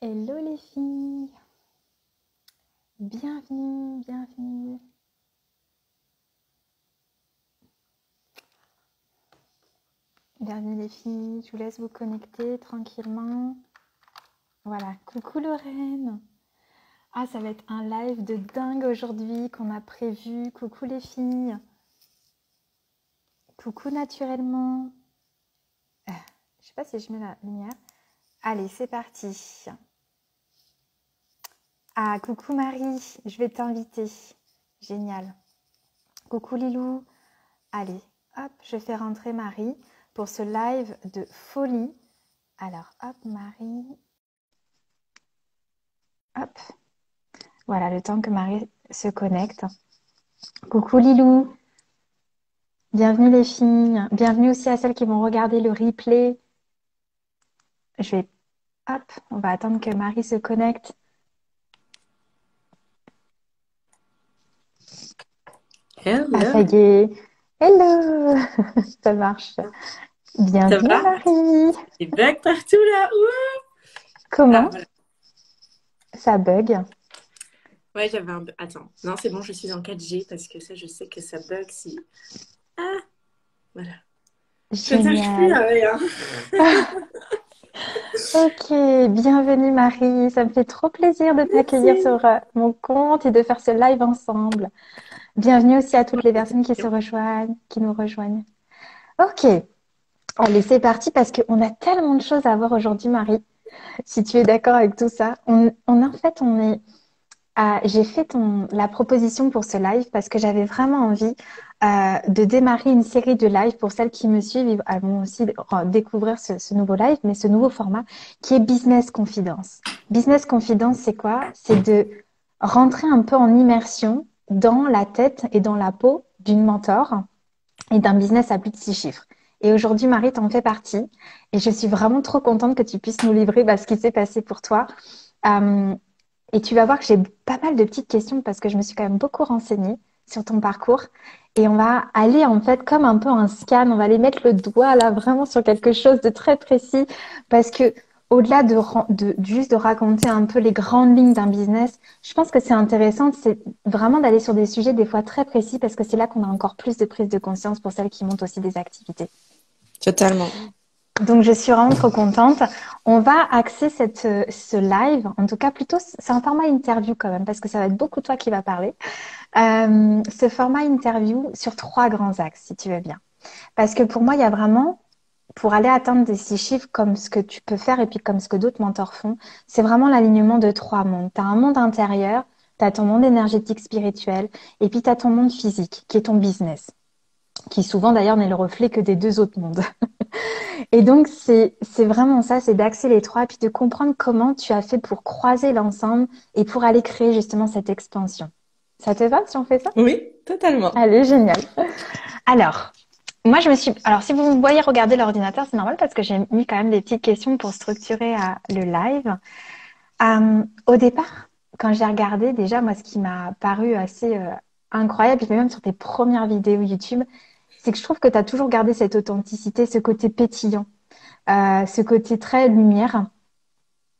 Hello les filles, bienvenue, bienvenue. Bienvenue les filles, je vous laisse vous connecter tranquillement. Voilà, coucou Lorraine. Ah, ça va être un live de dingue aujourd'hui qu'on a prévu. Coucou les filles. Coucou naturellement. Je sais pas si je mets la lumière. Allez, c'est parti. Ah, coucou Marie, je vais t'inviter. Génial. Coucou Lilou. Allez, hop, je fais rentrer Marie pour ce live de folie. Alors, hop, Marie. Hop. Voilà, le temps que Marie se connecte. Coucou Lilou. Bienvenue les filles. Bienvenue aussi à celles qui vont regarder le replay. Je vais... Hop, on va attendre que Marie se connecte. Ah, ça Hello, y est. Hello. Ça marche. ça Bienvenue va? Marie. Des bugs partout là? Ouh. Ah Comment? voilà. Ça bug? Ouais, j'avais un... Attends, non, c'est bon, je suis en 4G parce que ça, je sais que ça bug si... Ah, voilà. Je touche plus Génial. à rien. Ok, bienvenue Marie. Ça me fait trop plaisir de t'accueillir Merci. sur mon compte et de faire ce live ensemble. Bienvenue aussi à toutes les personnes qui se rejoignent, qui nous rejoignent. Ok, allez, c'est parti parce qu'on a tellement de choses à voir aujourd'hui, Marie. Si tu es d'accord avec tout ça, en fait, j'ai fait la proposition pour ce live parce que j'avais vraiment envie de démarrer une série de lives pour celles qui me suivent. Elles vont aussi découvrir ce nouveau live, mais ce nouveau format qui est Business Confidence. Business Confidence, c'est quoi? C'est de rentrer un peu en immersion dans la tête et dans la peau d'une mentor et d'un business à plus de 6 chiffres. Et aujourd'hui, Marie, t'en fais partie. Et je suis vraiment trop contente que tu puisses nous livrer ce qui s'est passé pour toi. Euh, et tu vas voir que j'ai pas mal de petites questions parce que je me suis quand même beaucoup renseignée sur ton parcours. Et on va aller en fait comme un peu un scan. On va aller mettre le doigt là vraiment sur quelque chose de très précis parce que au-delà juste de raconter un peu les grandes lignes d'un business, je pense que c'est intéressant, c'est vraiment d'aller sur des sujets des fois très précis parce que c'est là qu'on a encore plus de prise de conscience pour celles qui montent aussi des activités. Totalement. Donc, je suis vraiment trop contente. On va axer ce live, en tout cas plutôt, c'est un format interview quand même, parce que ça va être beaucoup toi qui va parler. Ce format interview sur 3 grands axes, si tu veux bien. Parce que pour moi, il y a vraiment, pour aller atteindre des 6 chiffres comme ce que tu peux faire et puis comme ce que d'autres mentors font, c'est vraiment l'alignement de 3 mondes. Tu as un monde intérieur, tu as ton monde énergétique spirituel, et puis tu as ton monde physique, qui est ton business, qui souvent d'ailleurs n'est le reflet que des 2 autres mondes. Et donc, c'est vraiment ça, c'est d'axer les trois, puis de comprendre comment tu as fait pour croiser l'ensemble et pour aller créer justement cette expansion. Ça te va si on fait ça? Oui, totalement. Allez, génial. Alors, moi, Alors, si vous me voyez regarder l'ordinateur, c'est normal parce que j'ai mis quand même des petites questions pour structurer le live. Au départ, quand j'ai regardé, déjà, moi, ce qui m'a paru assez incroyable, et même sur tes premières vidéos YouTube, c'est que je trouve que tu as toujours gardé cette authenticité, ce côté pétillant, ce côté très lumière,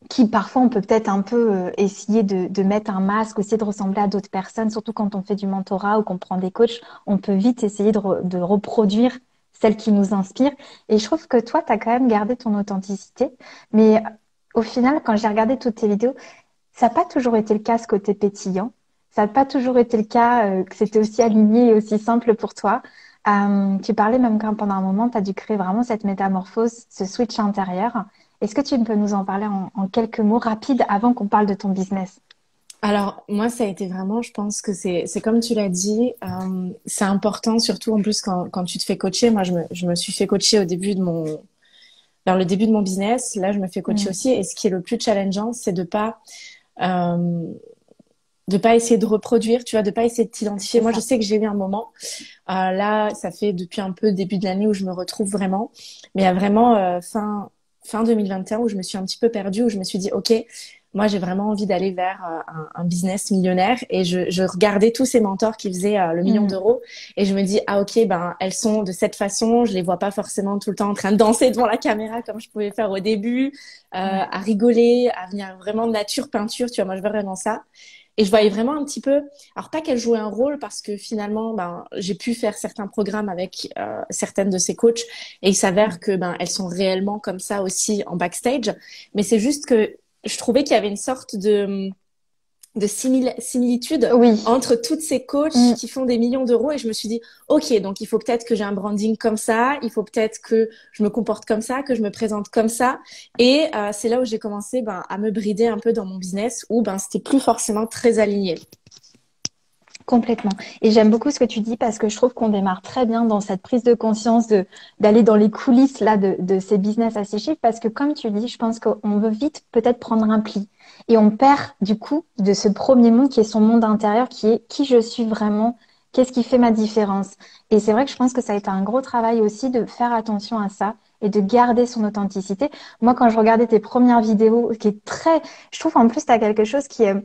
qui parfois on peut peut-être un peu essayer de mettre un masque, essayer de ressembler à d'autres personnes, surtout quand on fait du mentorat ou qu'on prend des coachs, on peut vite essayer de reproduire celle qui nous inspire. Et je trouve que toi, tu as quand même gardé ton authenticité. Mais au final, quand j'ai regardé toutes tes vidéos, ça n'a pas toujours été le cas, ce côté pétillant. Ça n'a pas toujours été le cas, que c'était aussi aligné et aussi simple pour toi. Tu parlais même quand pendant un moment, tu as dû créer vraiment cette métamorphose, ce switch intérieur. Est-ce que tu peux nous en parler en quelques mots rapides avant qu'on parle de ton business? Alors, moi, ça a été vraiment, je pense que c'est comme tu l'as dit, c'est important, surtout en plus quand tu te fais coacher. Moi, je me suis fait coacher au début de vers le début de mon business. Là, je me fais coacher Mm, aussi. Et ce qui est le plus challengeant, c'est euh, de pas essayer de reproduire, tu vois, de pas essayer de t'identifier. c'est Moi, je ça. sais que j'ai eu un moment, là, ça fait depuis un peu le début de l'année où je me retrouve vraiment, mais il y a vraiment fin 2021 où je me suis un petit peu perdue, où je me suis dit, OK, moi, j'ai vraiment envie d'aller vers un business millionnaire. Et je regardais tous ces mentors qui faisaient le million Mm. d'euros. Et je me dis, ah ok, ben elles sont de cette façon. Je les vois pas forcément tout le temps en train de danser devant la caméra comme je pouvais faire au début, Ouais. à rigoler, à venir vraiment de nature peinture. Tu vois, moi, je veux vraiment ça. Et je voyais vraiment un petit peu, alors pas qu'elle jouait un rôle parce que finalement, ben, j'ai pu faire certains programmes avec certaines de ces coachs et il s'avère que ben elles sont réellement comme ça aussi en backstage. Mais c'est juste que je trouvais qu'il y avait une sorte de similitude Oui. entre toutes ces coachs Mm. qui font des millions d'euros et je me suis dit, OK, donc il faut peut-être que j'ai un branding comme ça, il faut peut-être que je me comporte comme ça, que je me présente comme ça. Et c'est là où j'ai commencé ben, à me brider un peu dans mon business où ben, c'était plus forcément très aligné. Complètement. Et j'aime beaucoup ce que tu dis parce que je trouve qu'on démarre très bien dans cette prise de conscience d'aller dans les coulisses là de ces business à six chiffres parce que comme tu dis, je pense qu'on veut vite peut-être prendre un pli et on perd du coup de ce premier monde qui est son monde intérieur qui est qui je suis vraiment, qu'est-ce qui fait ma différence. Et c'est vrai que je pense que ça a été un gros travail aussi de faire attention à ça et de garder son authenticité. Moi, quand je regardais tes premières vidéos, qui est très, je trouve en plus tu as quelque chose qui est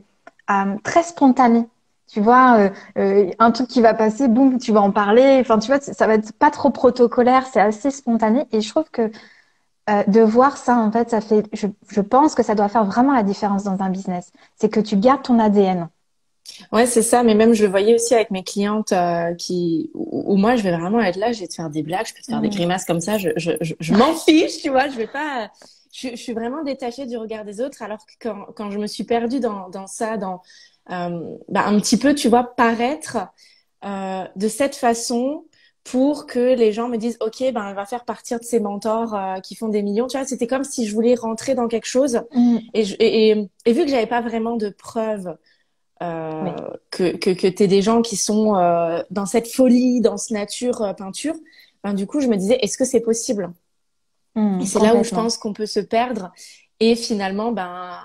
très spontané. Tu vois, un truc qui va passer, boum, tu vas en parler. Enfin, tu vois, ça va être pas trop protocolaire, c'est assez spontané. Et je trouve que de voir ça, en fait, ça fait, je pense que ça doit faire vraiment la différence dans un business. C'est que tu gardes ton ADN. Ouais, c'est ça, mais même je le voyais aussi avec mes clientes où moi je vais vraiment être là, je vais te faire des blagues, je peux te faire des Mm. grimaces comme ça, je m'en fiche, tu vois, je vais pas, je suis vraiment détachée du regard des autres, alors que quand je me suis perdue dans ça, bah, un petit peu, tu vois, paraître de cette façon pour que les gens me disent, OK, ben elle va faire partir de ces mentors qui font des millions, tu vois, c'était comme si je voulais rentrer dans quelque chose Mm. et vu que j'avais pas vraiment de preuves Oui. que t'aies des gens qui sont dans cette folie, dans ce nature peinture, ben, du coup, je me disais, est-ce que c'est possible? Et Mm. c'est là où je Complètement. pense qu'on peut se perdre et finalement, ben,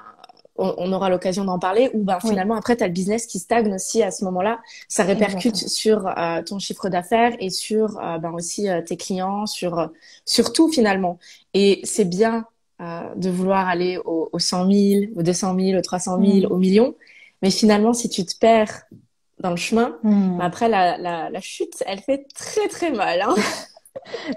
on aura l'occasion d'en parler ou ben, Oui, finalement, après, tu as le business qui stagne aussi à ce moment-là. Ça répercute exactement. sur ton chiffre d'affaires et sur ben, aussi tes clients, sur tout finalement. Et c'est bien de vouloir aller aux 100 000, aux 200 000, aux 300 000, Mm. aux millions. Mais finalement, si tu te perds dans le chemin, ben Mm. après, la chute, elle fait très, très mal, hein.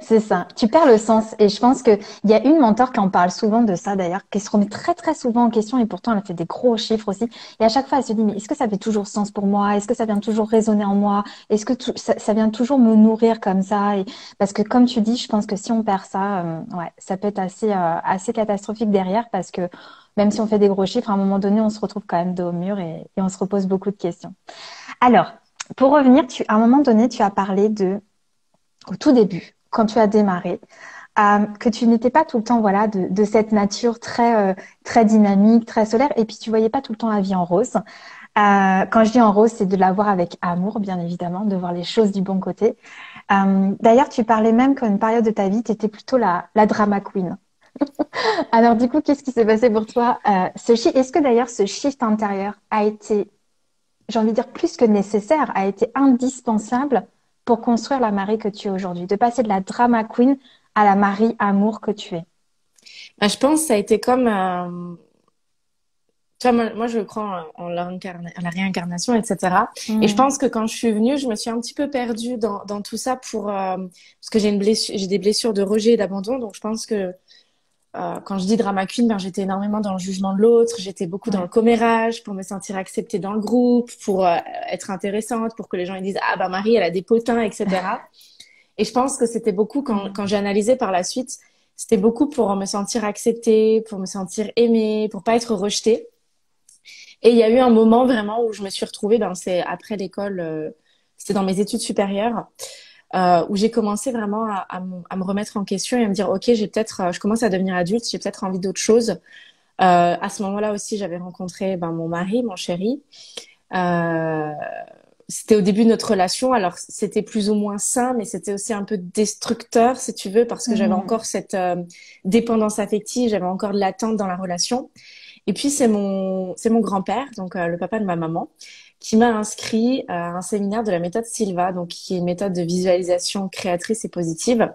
C'est ça. Tu perds le sens. Et je pense que il y a une mentor qui en parle souvent de ça d'ailleurs, qui se remet très très souvent en question et pourtant elle a fait des gros chiffres aussi. Et à chaque fois elle se dit mais est-ce que ça fait toujours sens pour moi? Est-ce que ça vient toujours résonner en moi? Est-ce que ça vient toujours me nourrir comme ça? Et parce que comme tu dis, je pense que si on perd ça, ouais, ça peut être assez catastrophique derrière parce que même si on fait des gros chiffres, à un moment donné, on se retrouve quand même dos au mur et on se repose beaucoup de questions. Alors, pour revenir, à un moment donné, tu as parlé au tout début, quand tu as démarré, que tu n'étais pas tout le temps voilà de cette nature très dynamique, très solaire, et puis tu voyais pas tout le temps la vie en rose. Quand je dis en rose, c'est de la voir avec amour, bien évidemment, de voir les choses du bon côté. D'ailleurs, tu parlais même qu'à une période de ta vie, tu étais plutôt la drama queen. Alors du coup, qu'est-ce qui s'est passé pour toi Est-ce que d'ailleurs ce shift intérieur a été, j'ai envie de dire plus que nécessaire, a été indispensable pour construire la Marie que tu es aujourd'hui, de passer de la drama queen à la Marie amour que tu es. Ben, je pense que ça a été comme tu vois, moi, je crois en la réincarnation, etc. Et je Hmm. pense que quand je suis venue, je me suis un petit peu perdue dans tout ça parce que j'ai des blessures de rejet et d'abandon. Donc, je pense que quand je dis drama queen, ben, j'étais énormément dans le jugement de l'autre. J'étais beaucoup dans le Ouais. commérage pour me sentir acceptée dans le groupe, pour être intéressante, pour que les gens ils disent, ah, bah, Marie, elle a des potins, etc. Et je pense que c'était beaucoup, Hmm. quand j'ai analysé par la suite, c'était beaucoup pour me sentir acceptée, pour me sentir aimée, pour pas être rejetée. Et il y a eu un moment vraiment où je me suis retrouvée, ben, c'est après l'école, c'était dans mes études supérieures, où j'ai commencé vraiment à me remettre en question et à me dire, OK, je commence à devenir adulte, j'ai peut-être envie d'autre chose. À ce moment-là aussi, j'avais rencontré ben, mon mari, mon chéri. Euh, c'était au début de notre relation. Alors, c'était plus ou moins sain, mais c'était aussi un peu destructeur, si tu veux, parce que j'avais Hmm. encore cette dépendance affective, j'avais encore de l'attente dans la relation. Et puis, c'est mon grand-père, donc le papa de ma maman, qui m'a inscrit à un séminaire de la méthode Silva, donc qui est une méthode de visualisation créatrice et positive.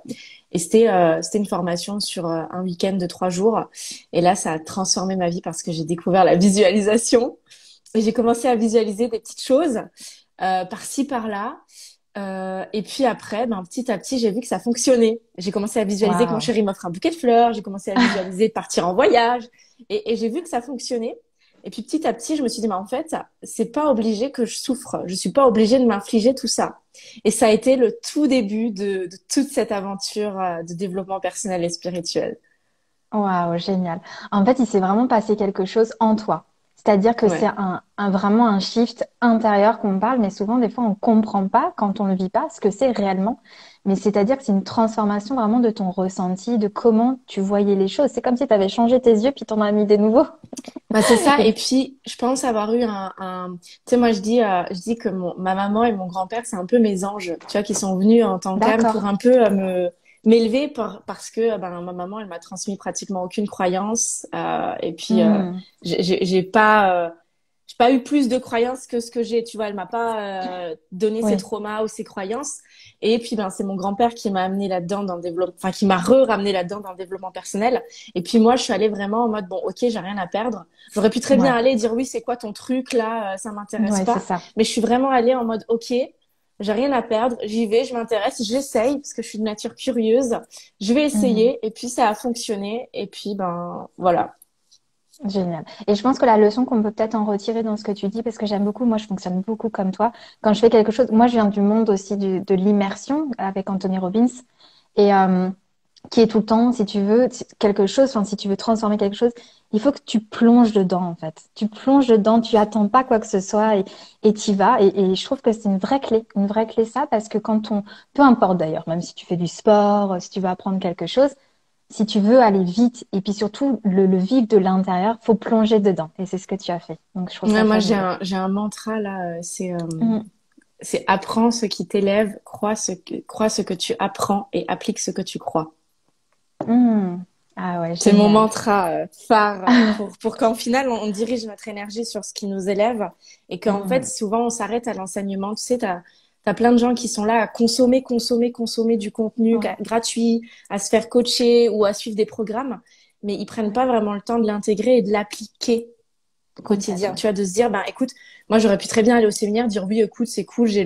Et c'était une formation sur un week-end de 3 jours. Et là, ça a transformé ma vie parce que j'ai découvert la visualisation. Et j'ai commencé à visualiser des petites choses par-ci, par-là. Et puis après, ben, petit à petit, j'ai vu que ça fonctionnait. J'ai commencé à visualiser que mon Waouh. chéri m'offre un bouquet de fleurs. J'ai commencé à visualiser partir en voyage. Et j'ai vu que ça fonctionnait. Et puis petit à petit, je me suis dit, mais en fait, c'est pas obligé que je souffre. Je suis pas obligée de m'infliger tout ça. Et ça a été le tout début de toute cette aventure de développement personnel et spirituel. Waouh, génial. En fait, il s'est vraiment passé quelque chose en toi. C'est-à-dire que c'est Ouais. vraiment un shift intérieur qu'on parle, mais souvent, des fois, on comprend pas quand on le vit pas ce que c'est réellement. Mais c'est-à-dire que c'est une transformation vraiment de ton ressenti, de comment tu voyais les choses. C'est comme si tu avais changé tes yeux puis t'en as mis des nouveaux. Bah, c'est ça. Et Et puis, je pense avoir eu tu sais, moi, je dis que ma maman et mon grand-père, c'est un peu mes anges, tu vois, qui sont venus en tant qu'âme pour d'accord. un peu m'élever parce que ben, ma maman, elle m'a transmis pratiquement aucune croyance. Et puis, Hmm. j'ai pas eu plus de croyances que ce que j'ai, tu vois. Elle m'a pas donné ses Oui. traumas ou ses croyances. Et puis, ben, c'est mon grand-père qui m'a amené là-dedans dans le développement, enfin, qui m'a ramené là-dedans dans le développement personnel. Et puis, moi, je suis allée vraiment en mode, bon, ok, j'ai rien à perdre. J'aurais pu très bien Ouais. aller et dire, oui, c'est quoi ton truc là? Ça m'intéresse Ouais, c'est pas. ça. Mais je suis vraiment allée en mode, ok, j'ai rien à perdre. J'y vais, je m'intéresse, j'essaye parce que je suis de nature curieuse. Je vais Hmm. essayer. Et puis, ça a fonctionné. Et puis, ben, voilà. Génial. Et je pense que la leçon qu'on peut peut-être en retirer dans ce que tu dis, parce que j'aime beaucoup, moi je fonctionne beaucoup comme toi, quand je fais quelque chose, moi je viens du monde aussi de l'immersion avec Anthony Robbins, et qui est tout le temps, si tu veux, quelque chose, enfin si tu veux transformer quelque chose, il faut que tu plonges dedans en fait. Tu plonges dedans, tu attends pas quoi que ce soit et t'y vas. Et je trouve que c'est une vraie clé ça, parce que quand on, peu importe d'ailleurs, même si tu fais du sport, si tu veux apprendre quelque chose, si tu veux aller vite et puis surtout le vivre de l'intérieur, faut plonger dedans. Et c'est ce que tu as fait. Donc je trouve Ouais, ça moi, fabuleux. j'ai un mantra là. Mm. C'est apprends ce qui t'élève, crois ce que tu apprends et applique ce que tu crois. Mm. Ah ouais, C'est mon génial. mantra phare pour qu'en final, on dirige notre énergie sur ce qui nous élève et qu'en fait, Mm. souvent, on s'arrête à l'enseignement. Tu sais, t'as plein de gens qui sont là à consommer, consommer, consommer du contenu Ouais. gratuit, à se faire coacher ou à suivre des programmes, mais ils prennent Ouais, pas vraiment le temps de l'intégrer et de l'appliquer au quotidien. complètement. Tu vois, de se dire, ben, écoute, moi, j'aurais pu très bien aller au séminaire, dire, oui, écoute, c'est cool, je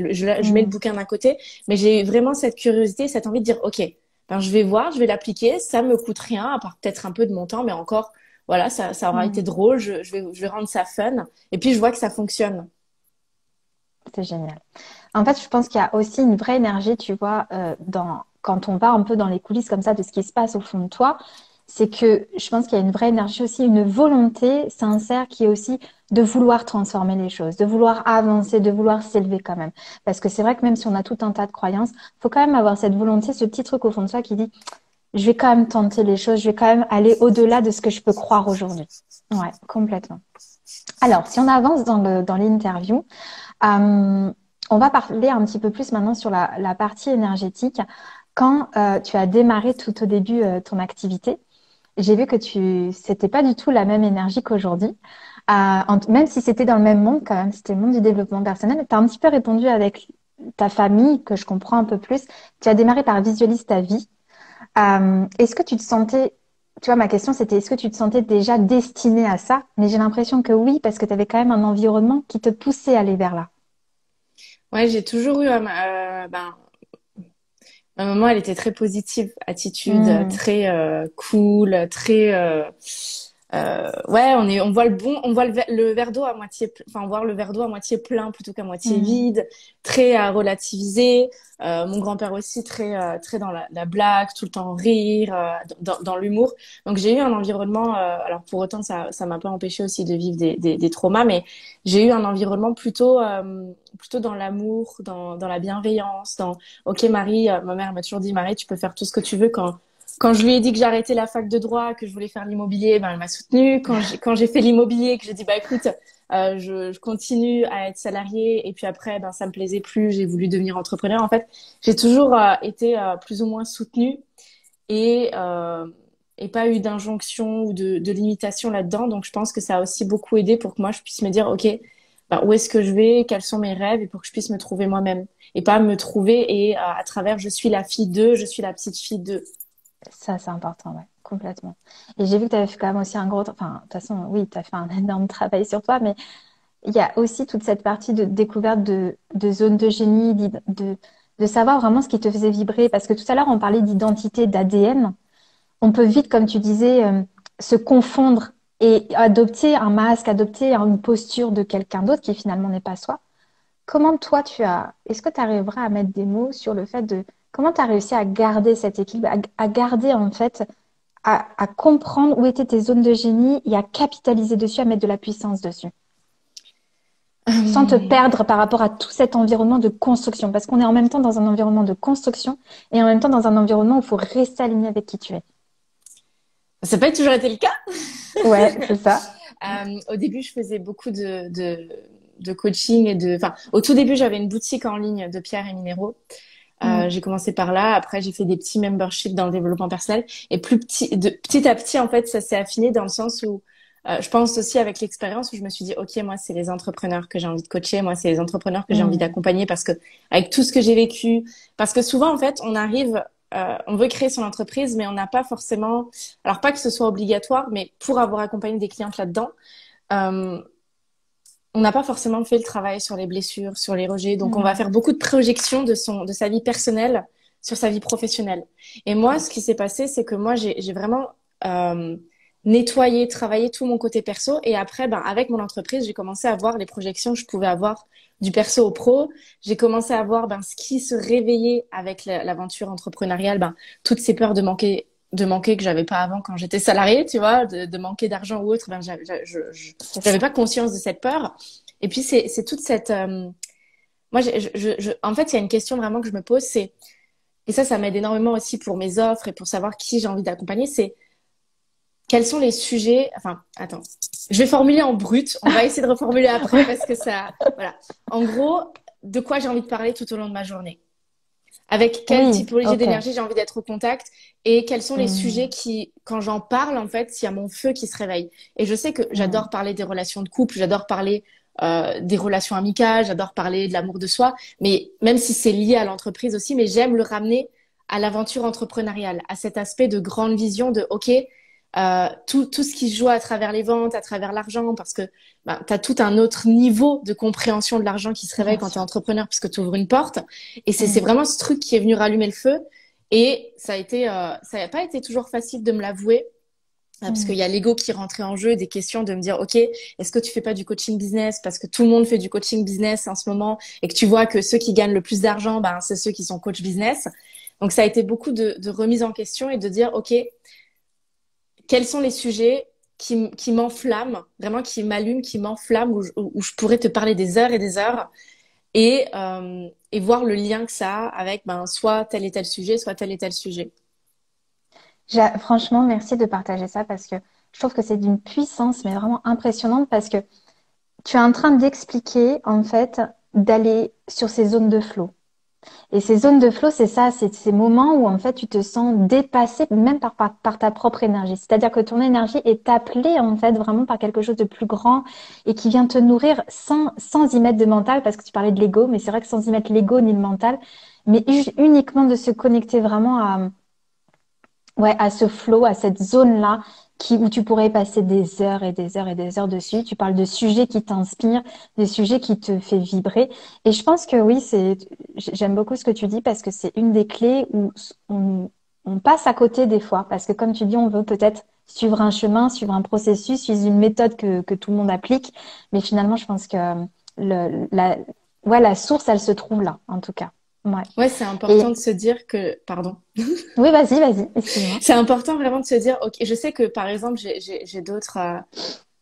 mets le Mm. bouquin d'un côté, mais j'ai vraiment cette curiosité, cette envie de dire, OK, ben, je vais voir, je vais l'appliquer, ça me coûte rien, à part peut-être un peu de mon temps, mais encore, voilà, ça aura été Mm. drôle, je vais rendre ça fun, et puis je vois que ça fonctionne. C'est génial. En fait, je pense qu'il y a aussi une vraie énergie, tu vois, quand on va un peu dans les coulisses comme ça de ce qui se passe au fond de toi, c'est que je pense qu'il y a une vraie énergie aussi, une volonté sincère qui est aussi de vouloir transformer les choses, de vouloir avancer, de vouloir s'élever quand même. Parce que c'est vrai que même si on a tout un tas de croyances, faut quand même avoir cette volonté, ce petit truc au fond de soi qui dit, je vais quand même tenter les choses, je vais quand même aller au-delà de ce que je peux croire aujourd'hui. Ouais, complètement. Alors, si on avance dans l'interview, euh, on va parler un petit peu plus maintenant sur la partie énergétique. Quand tu as démarré tout au début ton activité, j'ai vu que c'était pas du tout la même énergie qu'aujourd'hui. Même si c'était dans le même monde, quand même, c'était le monde du développement personnel. Tu as un petit peu répondu avec ta famille, que je comprends un peu plus. Tu as démarré par Visualise ta vie. Est-ce que tu te sentais, tu vois, ma question c'était, est-ce que tu te sentais déjà destiné à ça? Mais j'ai l'impression que oui, parce que tu avais quand même un environnement qui te poussait à aller vers là. Ouais, j'ai toujours eu, ben, ma maman, elle était très positive, attitude, Hmm. très cool, très ouais, on voit on voit le verre d'eau à moitié, enfin, voir le verre d'eau à moitié plein plutôt qu'à moitié Hmm. vide, très à relativiser. Mon grand-père aussi très très dans la blague, tout le temps rire, dans l'humour. Donc j'ai eu un environnement, alors pour autant ça m'a pas empêché aussi de vivre des traumas, mais j'ai eu un environnement plutôt dans l'amour, dans la bienveillance, dans OK Marie, ma mère m'a toujours dit Marie, tu peux faire tout ce que tu veux quand je lui ai dit que j'arrêtais la fac de droit, que je voulais faire l'immobilier, ben elle m'a soutenue. Quand j'ai fait l'immobilier, que j'ai dit bah écoute, je continue à être salariée et puis après, ben, ça me plaisait plus, j'ai voulu devenir entrepreneur. En fait, j'ai toujours été plus ou moins soutenue et, euh, et pas eu d'injonction ou de limitation là-dedans. Donc, je pense que ça a aussi beaucoup aidé pour que moi, je puisse me dire, OK, ben, où est-ce que je vais, quels sont mes rêves et pour que je puisse me trouver moi-même et pas me trouver et à travers, je suis la fille d'eux, je suis la petite fille d'eux. Ça, c'est important, ouais, complètement. Et j'ai vu que tu avais fait quand même aussi un gros... Enfin, de toute façon, oui, tu as fait un énorme travail sur toi, mais il y a aussi toute cette partie de découverte de zones de génie, de savoir vraiment ce qui te faisait vibrer. Parce que tout à l'heure, on parlait d'identité, d'ADN. On peut vite, comme tu disais, se confondre et adopter un masque, adopter une posture de quelqu'un d'autre qui finalement n'est pas soi. Comment toi, est-ce que tu arriveras à mettre des mots sur le fait de comment tu as réussi à garder cet équilibre, à garder en fait, à comprendre où étaient tes zones de génie et à capitaliser dessus, à mettre de la puissance dessus, sans te Euh, perdre par rapport à tout cet environnement de construction, parce qu'on est en même temps dans un environnement de construction et en même temps dans un environnement où il faut rester aligné avec qui tu es. Ça n'a pas toujours été le cas. Ouais, c'est ça. Au début, je faisais beaucoup de coaching et enfin, au tout début, j'avais une boutique en ligne de pierres et minéraux. Mm. J'ai commencé par là. Après, j'ai fait des petits memberships dans le développement personnel. Et petit à petit, en fait, ça s'est affiné dans le sens où je pense aussi avec l'expérience où je me suis dit, OK, moi, c'est les entrepreneurs que j'ai envie de coacher. Moi, c'est les entrepreneurs que j'ai envie Mm. d'accompagner parce que avec tout ce que j'ai vécu, parce que souvent, en fait, on veut créer son entreprise, mais on n'a pas forcément, alors pas que ce soit obligatoire, mais pour avoir accompagné des clientes là-dedans, euh, on n'a pas forcément fait le travail sur les blessures, sur les rejets. Donc, on va Ouais. faire beaucoup de projections de sa vie personnelle sur sa vie professionnelle. Et moi, ce qui s'est passé, c'est que moi, j'ai vraiment euh, nettoyé, travaillé tout mon côté perso. Et après, ben, avec mon entreprise, j'ai commencé à voir les projections que je pouvais avoir du perso au pro. J'ai commencé à voir ben, ce qui se réveillait avec l'aventure entrepreneuriale, ben, toutes ces peurs de manquer que j'avais pas avant quand j'étais salariée, tu vois, de manquer d'argent ou autre, ben C'est j'avais ça. pas conscience de cette peur. Et puis c'est toute cette moi en fait, il y a une question vraiment que je me pose, c'est et ça m'aide énormément aussi pour mes offres et pour savoir qui j'ai envie d'accompagner, c'est quels sont les sujets, enfin, attends, je vais formuler en brut, on va essayer de reformuler après parce que ça voilà. En gros, de quoi j'ai envie de parler tout au long de ma journée, avec quelle Oui, typologie ok. d'énergie j'ai envie d'être au contact et quels sont les sujets Mm. qui, quand j'en parle, en fait, il y a mon feu qui se réveille. Et je sais que Mm. j'adore parler des relations de couple, j'adore parler des relations amicales, j'adore parler de l'amour de soi, mais même si c'est lié à l'entreprise aussi, mais j'aime le ramener à l'aventure entrepreneuriale, à cet aspect de grande vision de, OK, tout ce qui se joue à travers les ventes, à travers l'argent, parce que bah, tu as tout un autre niveau de compréhension de l'argent qui se réveille Bien quand tu es sûr. entrepreneur, puisque tu ouvres une porte. Et c'est Mm. vraiment ce truc qui est venu rallumer le feu. Et ça n'a pas été toujours facile de me l'avouer. Parce qu'il Mm. y a l'ego qui rentrait en jeu, des questions de me dire, OK, est-ce que tu fais pas du coaching business? Parce que tout le monde fait du coaching business en ce moment et que tu vois que ceux qui gagnent le plus d'argent, ben, c'est ceux qui sont coach business. Donc, ça a été beaucoup de remise en question et de dire, OK, quels sont les sujets qui m'enflamment, vraiment qui m'allument, qui m'enflamment, où je pourrais te parler des heures et des heures et voir le lien que ça a avec ben, soit tel et tel sujet, soit tel et tel sujet. Franchement, merci de partager ça parce que je trouve que c'est d'une puissance, mais vraiment impressionnante parce que tu es en train d'expliquer, en fait, d'aller sur ces zones de flow. Et ces zones de flow, c'est ça, c'est ces moments où, en fait, tu te sens dépassé, même par ta propre énergie. C'est-à-dire que ton énergie est appelée, en fait, vraiment par quelque chose de plus grand et qui vient te nourrir sans y mettre de mental, parce que tu parlais de l'ego, mais c'est vrai que sans y mettre l'ego ni le mental, mais uniquement de se connecter vraiment ouais, à ce flow, à cette zone-là, où tu pourrais passer des heures et des heures et des heures dessus. Tu parles de sujets qui t'inspirent, des sujets qui te fait vibrer. Et je pense que oui, j'aime beaucoup ce que tu dis parce que c'est une des clés où on passe à côté des fois. Parce que comme tu dis, on veut peut-être suivre un chemin, suivre un processus, suivre une méthode que tout le monde applique. Mais finalement, je pense que ouais, la source, elle se trouve là, en tout cas. Ouais. Ouais, c'est Et important de se dire que, pardon, oui, vas-y, excuse-moi. c'est important vraiment de se dire, ok, je sais que par exemple, j'ai d'autres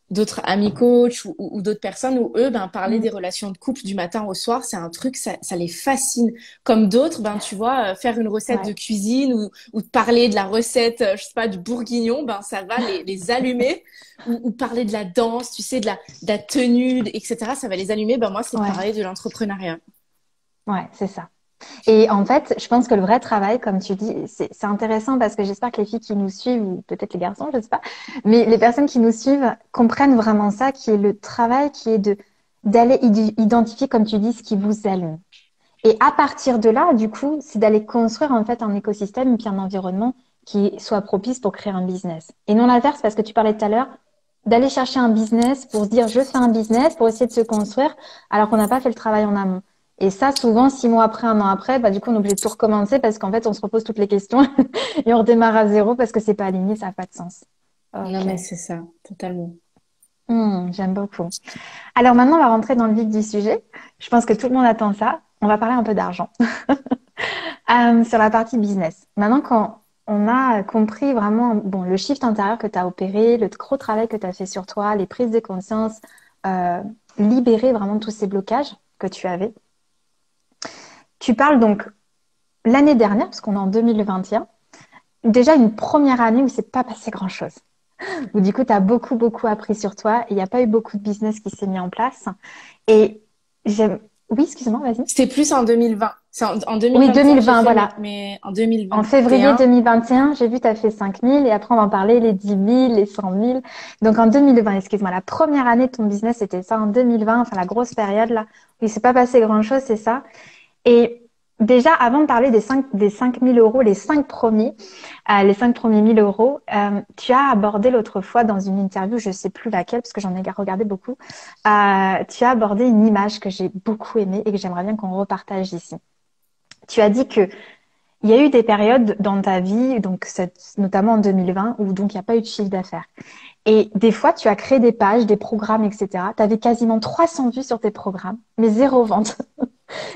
d'autres amis coach ou d'autres personnes où eux, ben, parler Mm. des relations de couple du matin au soir, c'est un truc, ça les fascine. Comme d'autres, ben, tu vois, faire une recette de Ouais, cuisine ou de parler de la recette, je sais pas, du bourguignon, ben, ça va les allumer. Ou parler de la danse, tu sais, de la tenue, etc. Ça va les allumer. Ben, moi, c'est de ouais, parler de l'entrepreneuriat. ouais, c'est ça. Et en fait, je pense que le vrai travail, comme tu dis, c'est intéressant parce que j'espère que les filles qui nous suivent, ou peut-être les garçons, je sais pas, mais les personnes qui nous suivent comprennent vraiment ça, qui est le travail, qui est de d'aller identifier, comme tu dis, ce qui vous allume. Et à partir de là, du coup, c'est d'aller construire en fait un écosystème et puis un environnement qui soit propice pour créer un business. Et non l'inverse, parce que tu parlais tout à l'heure, d'aller chercher un business pour se dire je fais un business pour essayer de se construire alors qu'on n'a pas fait le travail en amont. Et ça, souvent, 6 mois après, 1 an après, bah, du coup, on est obligé de tout recommencer parce qu'en fait, on se repose toutes les questions et on redémarre à zéro parce que c'est pas aligné, ça n'a pas de sens. Non, Ok. mais c'est ça, totalement. J'aime beaucoup. Alors maintenant, on va rentrer dans le vif du sujet. Je pense que tout le monde attend ça. On va parler un peu d'argent. Sur la partie business. Maintenant, quand on a compris vraiment bon, le shift intérieur que tu as opéré, le gros travail que tu as fait sur toi, les prises de conscience, euh, libérer vraiment tous ces blocages que tu avais. Tu parles donc l'année dernière, parce qu'on est en 2021, déjà une première année où c'est pas passé grand-chose. Où du coup, tu as beaucoup, beaucoup appris sur toi. Il n'y a pas eu beaucoup de business qui s'est mis en place. Et j'aime... Oui, excuse-moi, vas-y. C'était plus en 2020. C'est en Oui, 2021 que j'ai 2020, fait, voilà. mais en En février 2021, 2021, j'ai vu, tu as fait 5 000 et après, on va en parler, les 10 000, les 100 000. Donc, en 2020, excuse-moi, la première année de ton business, c'était ça, en 2020, enfin, la grosse période, là, où il s'est pas passé grand-chose, c'est ça. Et déjà, avant de parler des 5 000 euros, les 5 premiers 1 000 euros, tu as abordé l'autre fois dans une interview, je sais plus laquelle, parce que j'en ai regardé beaucoup, tu as abordé une image que j'ai beaucoup aimée et que j'aimerais bien qu'on repartage ici. Tu as dit que il y a eu des périodes dans ta vie, donc notamment en 2020, où donc il n'y a pas eu de chiffre d'affaires. Et des fois, tu as créé des pages, des programmes, etc. Tu avais quasiment 300 vues sur tes programmes, mais zéro vente.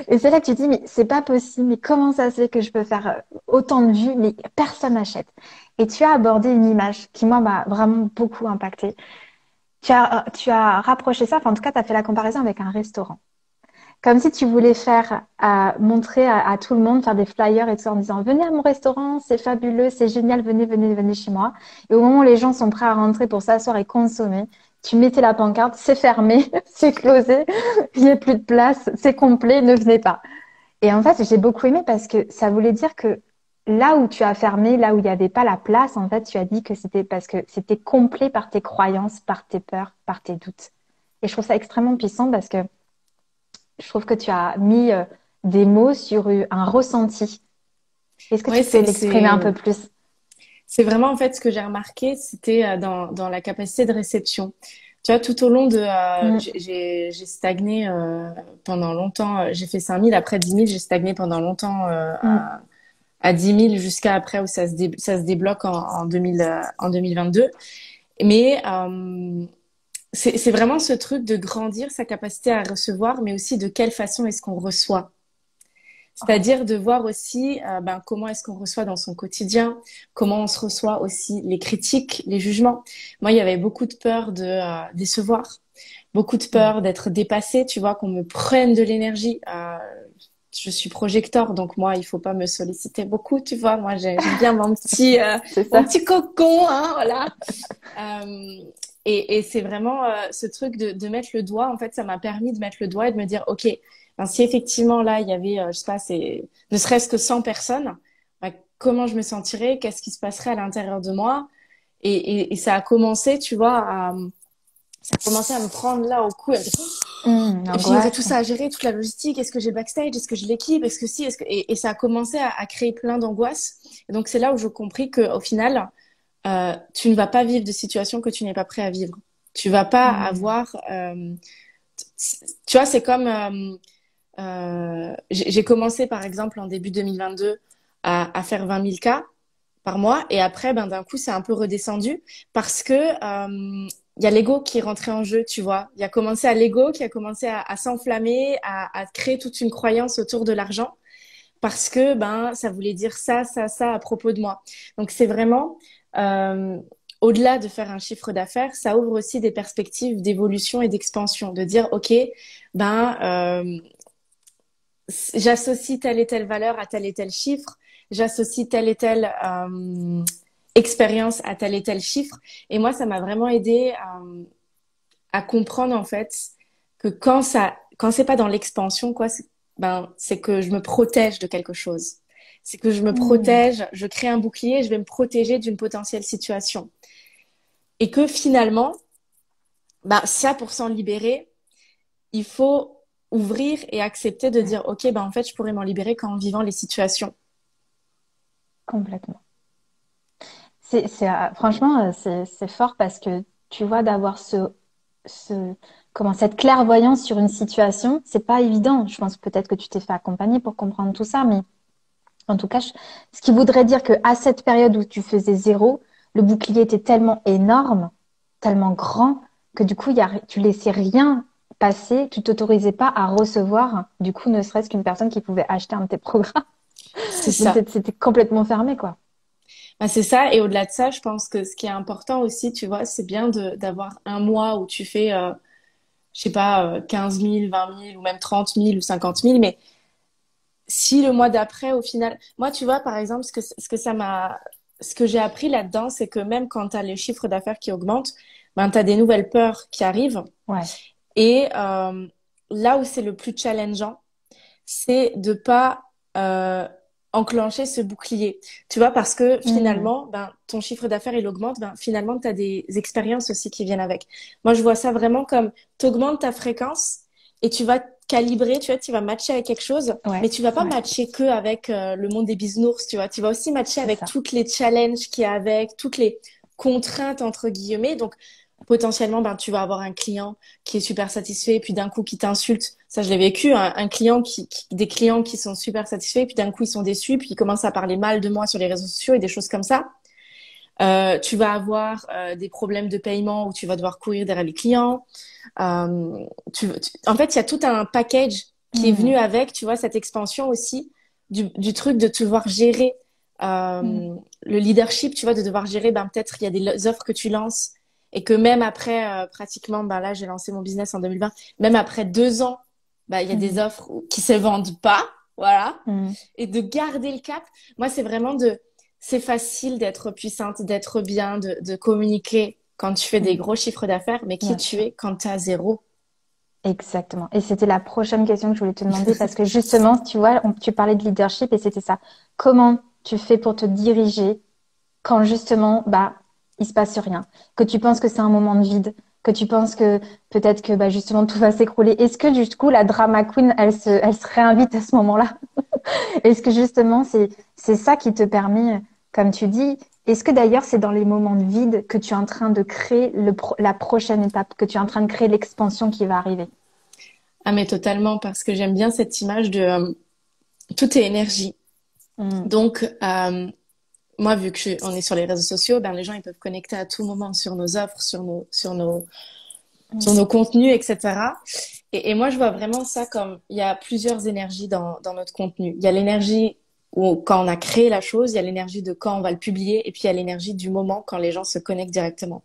Et c'est là que tu dis, mais c'est pas possible, mais comment ça se fait que je peux faire autant de vues, mais personne n'achète. Et tu as abordé une image qui, moi, m'a vraiment beaucoup impactée. Tu as rapproché ça, enfin, en tout cas, tu as fait la comparaison avec un restaurant. Comme si tu voulais faire, montrer à tout le monde, faire des flyers et tout en disant, venez à mon restaurant, c'est fabuleux, c'est génial, venez, venez, venez chez moi. Et au moment où les gens sont prêts à rentrer pour s'asseoir et consommer, tu mettais la pancarte, c'est fermé, c'est closé, il n'y a plus de place, c'est complet, ne venez pas. Et en fait, j'ai beaucoup aimé parce que ça voulait dire que là où tu as fermé, là où il n'y avait pas la place, en fait, tu as dit que c'était parce que c'était complet par tes croyances, par tes peurs, par tes doutes. Et je trouve ça extrêmement puissant parce que je trouve que tu as mis des mots sur un ressenti. Est-ce que ouais, tu peux l'exprimer un peu plus? c'est vraiment en fait ce que j'ai remarqué, c'était dans la capacité de réception. Tu vois, tout au long de, Mm, j'ai stagné pendant longtemps. J'ai fait 5 000, après 10 000, j'ai stagné pendant longtemps mm, à 10 000 jusqu'à après où ça se débloque en 2000, en 2022. Mais c'est vraiment ce truc de grandir sa capacité à recevoir, mais aussi de quelle façon est-ce qu'on reçoit. ouais. C'est-à-dire de voir aussi ben, comment est-ce qu'on reçoit dans son quotidien, comment on se reçoit aussi les critiques, les jugements. Moi, il y avait beaucoup de peur de décevoir, beaucoup de Mm. peur d'être dépassée, tu vois, qu'on me prenne de l'énergie. Je suis projecteur, donc moi, il faut pas me solliciter beaucoup, tu vois. Moi, j'aime bien C'est mon ça. petit cocon, hein, voilà. Euh, et c'est vraiment ce truc de mettre le doigt. En fait, ça m'a permis de mettre le doigt et de me dire, OK, ben, si effectivement là, il y avait, je sais pas, c'est ne serait-ce que 100 personnes, ben, comment je me sentirais, qu'est-ce qui se passerait à l'intérieur de moi? Et ça a commencé, tu vois, ça a commencé à me prendre là au cou. Et puis il y aurait tout L'angoisse. ça à gérer, toute la logistique. Est-ce que j'ai backstage? Est-ce que j'ai l'équipe? Est-ce que si? Et ça a commencé à créer plein d'angoisses. Et donc c'est là où j'ai compris que au final, tu ne vas pas vivre de situations que tu n'es pas prêt à vivre. Tu vas pas Mm, avoir, tu vois, c'est comme j'ai commencé par exemple en début 2022 à faire 20 000 cas par mois et après ben d'un coup c'est un peu redescendu parce que il y a l'ego qui est rentré en jeu, tu vois. Il y a commencé à l'ego qui a commencé à s'enflammer, à créer toute une croyance autour de l'argent parce que ben ça voulait dire ça à propos de moi. Donc c'est vraiment euh, au-delà de faire un chiffre d'affaires, ça ouvre aussi des perspectives d'évolution et d'expansion, de dire, OK, ben, j'associe telle et telle valeur à tel et tel chiffre, j'associe telle et telle expérience à tel et tel chiffre. Et moi, ça m'a vraiment aidé à comprendre en fait que quand c'est pas dans l'expansion, quoi, c'est que je me protège de quelque chose. C'est que je me Mm. protège, je crée un bouclier, je vais me protéger d'une potentielle situation. Et que finalement, ça pour s'en libérer, il faut ouvrir et accepter de Ouais, dire, OK, en fait, je pourrais m'en libérer qu'en vivant les situations. complètement. Franchement, c'est fort parce que tu vois, d'avoir ce, cette clairvoyance sur une situation, c'est pas évident. Je pense peut-être que tu t'es fait accompagner pour comprendre tout ça, mais en tout cas, ce qui voudrait dire que à cette période où tu faisais zéro, le bouclier était tellement énorme, tellement grand, que du coup, tu laissais rien passer, tu t'autorisais pas à recevoir, du coup, ne serait-ce qu'une personne qui pouvait acheter un de tes programmes. C'est Donc, ça. c'était complètement fermé, quoi. C'est ça. Et au-delà de ça, je pense que ce qui est important aussi, tu vois, c'est bien d'avoir un mois où tu fais, je sais pas, 15 000, 20 000 ou même 30 000 ou 50 000. Mais si le mois d'après, au final, moi, tu vois, par exemple, ce que j'ai appris là-dedans, c'est que même quand tu as les chiffres d'affaires qui augmentent, tu as des nouvelles peurs qui arrivent. Ouais. Et là où c'est le plus challengeant, c'est de pas enclencher ce bouclier. Tu vois, parce que Hmm. finalement, ton chiffre d'affaires, il augmente, finalement, tu as des expériences aussi qui viennent avec. Moi, je vois ça vraiment comme tu augmentes ta fréquence et tu vas calibrer, tu vois, tu vas matcher avec quelque chose, mais Ouais, tu vas pas ouais, matcher que avec le monde des bisounours, tu vois. Tu vas aussi matcher c'est avec ça. toutes les challenges qu'il y a avec, toutes les contraintes, entre guillemets. Donc, potentiellement, tu vas avoir un client qui est super satisfait, et puis d'un coup qui t'insulte. Ça, je l'ai vécu, un client des clients qui sont super satisfaits, puis d'un coup ils sont déçus, puis ils commencent à parler mal de moi sur les réseaux sociaux et des choses comme ça. Tu vas avoir des problèmes de paiement où tu vas devoir courir derrière les clients. En fait, il y a tout un package qui est Hmm. venu avec, tu vois, cette expansion aussi du truc de te devoir gérer Hmm. le leadership, tu vois, de devoir gérer, peut-être il y a des offres que tu lances et que même après, pratiquement, là, j'ai lancé mon business en 2020, même après 2 ans, il y a des Hmm. offres qui se vendent pas, voilà. Hmm. Et de garder le cap, moi, c'est vraiment c'est facile d'être puissante, d'être bien, de communiquer quand tu fais des Hmm. gros chiffres d'affaires, mais qui Bien tu sûr. es quand tu as zéro? Exactement. Et c'était la prochaine question que je voulais te demander parce que justement, tu vois, tu parlais de leadership et c'était ça. Comment tu fais pour te diriger quand justement, il se passe rien, que tu penses que c'est un moment de vide, que tu penses que peut-être que justement tout va s'écrouler. Est-ce que du coup la drama queen, elle se réinvite à ce moment-là? Est-ce que justement c'est ça qui te permet, comme tu dis, est-ce que d'ailleurs c'est dans les moments de vide que tu es en train de créer la prochaine étape, que tu es en train de créer l'expansion qui va arriver? Ah, mais totalement, parce que j'aime bien cette image de tout est énergie. Mm. Donc, moi, vu que on est sur les réseaux sociaux, les gens ils peuvent connecter à tout moment sur nos offres, sur Mm. nos contenus, etc. Et moi, je vois vraiment ça comme il y a plusieurs énergies dans notre contenu. Il y a l'énergie où, quand on a créé la chose, il y a l'énergie de quand on va le publier, et puis il y a l'énergie du moment quand les gens se connectent directement.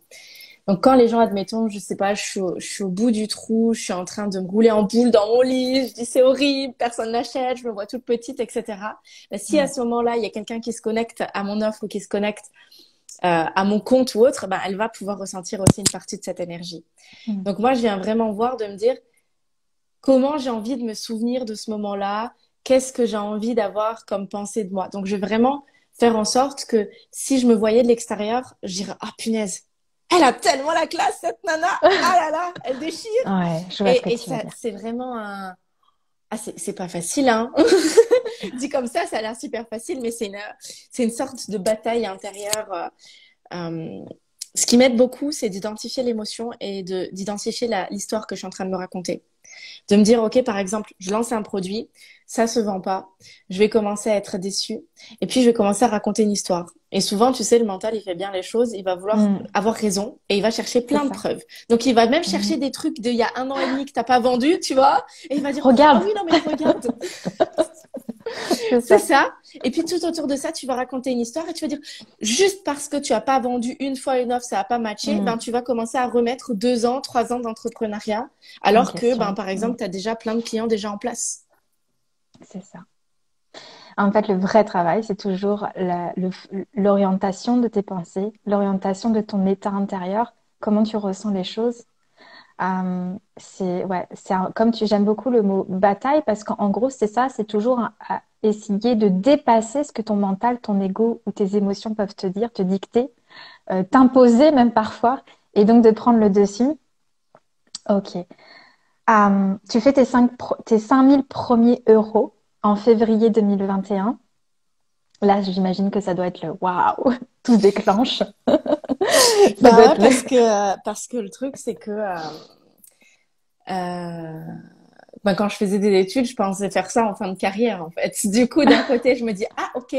Donc quand les gens, admettons, je sais pas, je suis au bout du trou, je suis en train de me rouler en boule dans mon lit, je dis c'est horrible, personne n'achète, je me vois toute petite, etc. Si à Ouais. ce moment-là, il y a quelqu'un qui se connecte à mon offre ou qui se connecte à mon compte ou autre, elle va pouvoir ressentir aussi une partie de cette énergie. Mm. Donc moi, je viens vraiment voir de me dire comment j'ai envie de me souvenir de ce moment-là, qu'est-ce que j'ai envie d'avoir comme pensée de moi. Donc je vais vraiment faire en sorte que si je me voyais de l'extérieur, je dirais ah punaise, elle a tellement la classe cette nana, ah là là, elle déchire. Ouais, je vois ce que Et tu veux ça, dire. c'est vraiment un c'est pas facile hein. Dit comme ça a l'air super facile, mais c'est une sorte de bataille intérieure. Euh, Ce qui m'aide beaucoup, c'est d'identifier l'émotion et d'identifier l'histoire que je suis en train de me raconter. De me dire, OK, par exemple, je lance un produit, ça se vend pas, je vais commencer à être déçue, et puis je vais commencer à raconter une histoire. Et souvent, tu sais, le mental, il fait bien les choses, il va vouloir Mm. avoir raison, et il va chercher C'est plein de ça. preuves. Donc, il va même Mm. chercher des trucs d'il y a 1 an et demi que t'as pas vendu, tu vois, et il va dire, ah Regarde. oui, non, mais regarde. C'est C'est ça. ça. Et puis tout autour de ça, tu vas raconter une histoire et tu vas dire, juste parce que tu as pas vendu une fois une offre, ça a pas matché, Mm. ben tu vas commencer à remettre 2 ans, 3 ans d'entrepreneuriat, En alors que, ben question. par Mm. exemple, tu as déjà plein de clients déjà en place. C'est ça. En fait, le vrai travail, c'est toujours l'orientation de tes pensées, l'orientation de ton état intérieur, comment tu ressens les choses. Ouais, j'aime beaucoup le mot bataille parce qu'en gros, c'est ça, c'est toujours à essayer de dépasser ce que ton mental, ton ego ou tes émotions peuvent te dire, te dicter, t'imposer même parfois, et donc de prendre le dessus. Ok. Tu fais tes 5000 premiers euros en février 2021. Là, j'imagine que ça doit être le waouh, tout se déclenche. Ça doit Bah ouais, être le. parce que le truc, c'est que euh, ben, quand je faisais des études, je pensais faire ça en fin de carrière, en fait. Du coup, d'un côté, je me dis, ah, ok,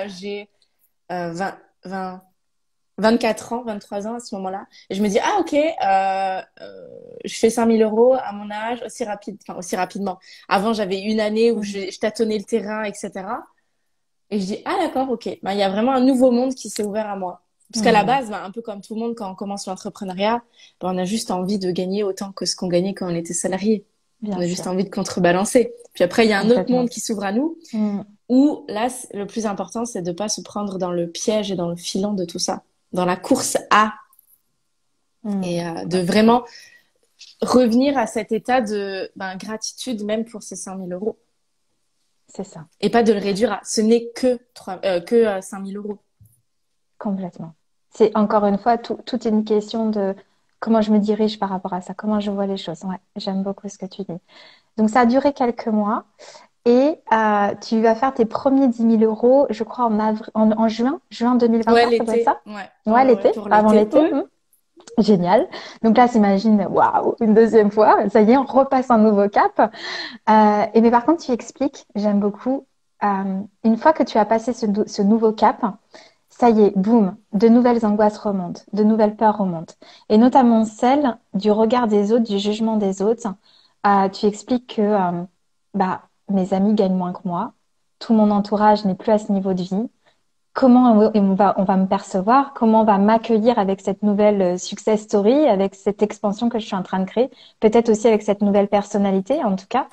j'ai 20, 20, 24 ans, 23 ans à ce moment-là. Et je me dis, ah, ok, je fais 5 000 € à mon âge aussi rapide, enfin, aussi rapidement. Avant, j'avais une année où je tâtonnais le terrain, etc. Et je dis, ah, d'accord, ok. Ben, il y a vraiment un nouveau monde qui s'est ouvert à moi. Parce qu'à la Hmm, base, ben, un peu comme tout le monde, quand on commence l'entrepreneuriat, ben, on a juste envie de gagner autant que ce qu'on gagnait quand on était salarié. On bien a juste sûr, envie de contrebalancer. Puis après, il y a un autre monde complètement. qui s'ouvre à nous, Hmm, où là, le plus important, c'est de pas se prendre dans le piège et dans le filon de tout ça, dans la course à, et de ouais, vraiment revenir à cet état de ben, gratitude même pour ces 5 000 €. c'est ça, Et pas de le réduire à ce n'est que, 5 000 €. complètement. C'est encore une fois, tout est une question de comment je me dirige par rapport à ça, comment je vois les choses. Ouais, j'aime beaucoup ce que tu dis. Donc, ça a duré quelques mois et tu vas faire tes premiers 10 000 euros, je crois, en juin Ouais, 2021, ça doit être l'été. ça? Ouais, Ouais, ouais, l'été, pour avant l'été. l'été. Ouais. Génial. Donc là, s'imagine, waouh, une deuxième fois, ça y est, on repasse un nouveau cap. Et mais par contre, tu expliques, j'aime beaucoup, une fois que tu as passé ce nouveau cap, ça y est, boum, de nouvelles angoisses remontent, de nouvelles peurs remontent. Et notamment celle du regard des autres, du jugement des autres. Tu expliques que bah, mes amis gagnent moins que moi, tout mon entourage n'est plus à ce niveau de vie. Comment on va me percevoir, comment on va m'accueillir avec cette nouvelle success story, avec cette expansion que je suis en train de créer, peut-être aussi avec cette nouvelle personnalité en tout cas.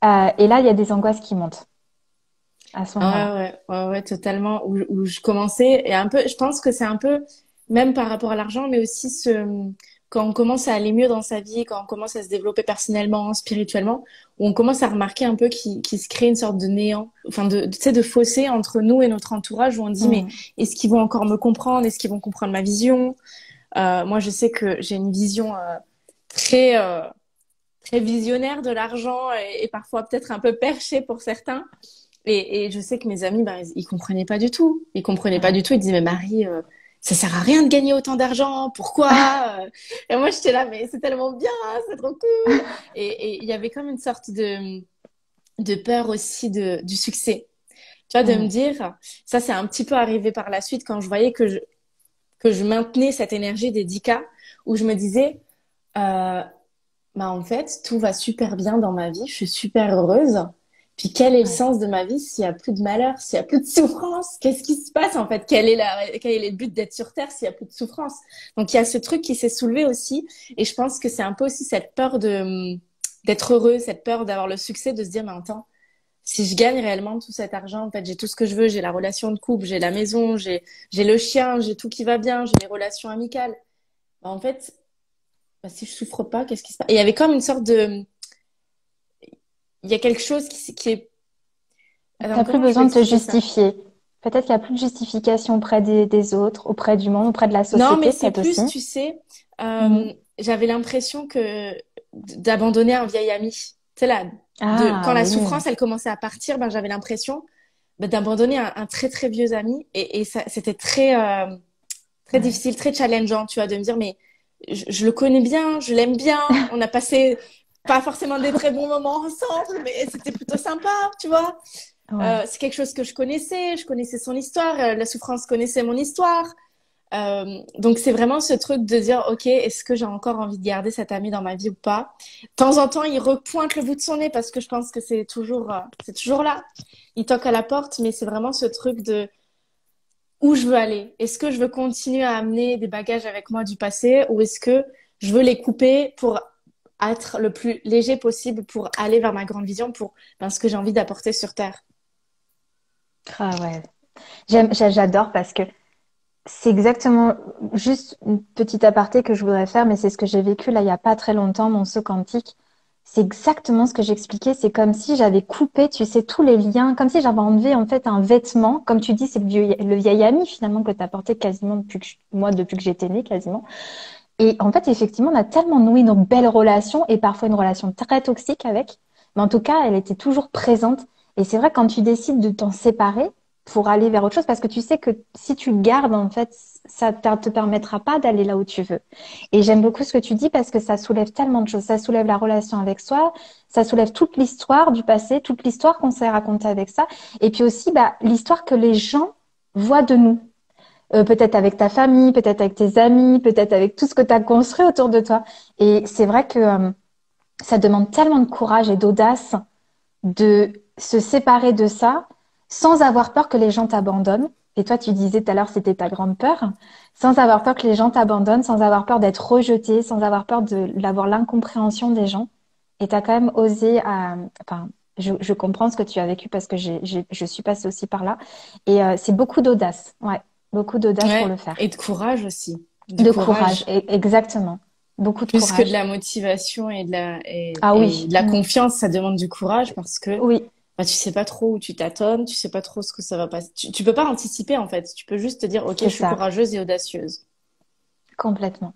Et là, il y a des angoisses qui montent à ce Ouais, moment-là. ouais, totalement. Où je commençais, et un peu, je pense que c'est un peu, même par rapport à l'argent, mais aussi quand on commence à aller mieux dans sa vie, quand on commence à se développer personnellement, spirituellement, où on commence à remarquer un peu qu'il se crée une sorte de néant, enfin, tu sais, de fossé entre nous et notre entourage, où on dit, mais Mm. est-ce qu'ils vont encore me comprendre? Est-ce qu'ils vont comprendre ma vision? Moi, je sais que j'ai une vision très, très visionnaire de l'argent et parfois peut-être un peu perchée pour certains. Et je sais que mes amis, ben, ils comprenaient pas du tout. Ils comprenaient pas Ouais. du tout. Ils disaient, mais Marie, ça sert à rien de gagner autant d'argent. Pourquoi? Et moi, j'étais là, mais c'est tellement bien, c'est trop cool. Et il y avait comme une sorte de peur aussi du succès. Tu vois, de me Mm. dire, ça, c'est un petit peu arrivé par la suite quand je voyais que je maintenais cette énergie des 10K où je me disais, bah en fait, tout va super bien dans ma vie, je suis super heureuse. Puis quel est le Ouais. sens de ma vie s'il y a plus de malheur, s'il y a plus de souffrance? Qu'est-ce qui se passe en fait? Quel est le but d'être sur Terre s'il y a plus de souffrance? Donc il y a ce truc qui s'est soulevé aussi, et je pense que c'est un peu aussi cette peur d'être heureux, cette peur d'avoir le succès, de se dire mais attends, si je gagne réellement tout cet argent, en fait, j'ai tout ce que je veux, j'ai la relation de couple, j'ai la maison, j'ai le chien, j'ai tout qui va bien, j'ai les relations amicales. Bah, en fait, bah, si je souffre pas, qu'est-ce qui se passe? Et il y avait comme une sorte de il y a quelque chose qui est... Attends, T'as plus comment je peux besoin de te expliquer ça? justifier. Peut-être qu'il n'y a plus de justification auprès des autres, auprès du monde, auprès de la Non, mais société, c'est peut-être aussi. plus, tu sais, Mhm. j'avais l'impression que d'abandonner un vieil ami. Tu sais, là, quand Ah la oui. souffrance, elle commençait à partir, ben, j'avais l'impression d'abandonner un très, très vieux ami. Et ça, c'était très, très Ouais. difficile, très challengeant, tu vois, de me dire, mais je le connais bien, je l'aime bien, on a passé pas forcément des très bons moments ensemble, mais c'était plutôt sympa, tu vois. Ouais. C'est quelque chose que je connaissais son histoire, la souffrance connaissait mon histoire. Donc c'est vraiment ce truc de dire, ok, est-ce que j'ai encore envie de garder cet ami dans ma vie ou pas? De temps en temps, il repointe le bout de son nez parce que je pense que c'est toujours là. Il toque à la porte, mais c'est vraiment ce truc de où je veux aller. Est-ce que je veux continuer à amener des bagages avec moi du passé ou est-ce que je veux les couper pour être le plus léger possible pour aller vers ma grande vision, pour ce que j'ai envie d'apporter sur Terre. Ah ouais. J'adore parce que c'est exactement juste une petite aparté que je voudrais faire, mais c'est ce que j'ai vécu là il y a pas très longtemps, mon saut quantique. C'est exactement ce que j'expliquais. C'est comme si j'avais coupé, tu sais, tous les liens, comme si j'avais enlevé en fait un vêtement. Comme tu dis, c'est le vieil ami finalement que tu as porté quasiment moi, depuis que j'étais née quasiment. Et en fait, effectivement, on a tellement noué nos belles relations et parfois une relation très toxique avec. Mais en tout cas, elle était toujours présente. Et c'est vrai, quand tu décides de t'en séparer pour aller vers autre chose, parce que tu sais que si tu gardes, en fait, ça te permettra pas d'aller là où tu veux. Et j'aime beaucoup ce que tu dis parce que ça soulève tellement de choses. Ça soulève la relation avec soi, ça soulève toute l'histoire du passé, toute l'histoire qu'on s'est racontée avec ça. Et puis aussi, bah, l'histoire que les gens voient de nous. Peut-être avec ta famille, peut-être avec tes amis, peut-être avec tout ce que tu as construit autour de toi. Et c'est vrai que ça demande tellement de courage et d'audace de se séparer de ça sans avoir peur que les gens t'abandonnent. Et toi, tu disais tout à l'heure, c'était ta grande peur. Sans avoir peur que les gens t'abandonnent, sans avoir peur d'être rejeté, sans avoir peur d'avoir l'incompréhension des gens. Et tu as quand même osé, enfin, je comprends ce que tu as vécu parce que je suis passée aussi par là. Et c'est beaucoup d'audace, ouais, beaucoup d'audace pour Ouais, le faire. et de courage aussi. Du De courage, courage. exactement. Beaucoup de Plus que de courage. la motivation Ah et oui, de la confiance, ça demande du courage parce que oui, bah, tu sais pas trop où tu t'attends, tu sais pas trop ce que ça va passer. Tu peux pas anticiper en fait. Tu peux juste te dire, ok, je c'est suis ça, courageuse et audacieuse. complètement.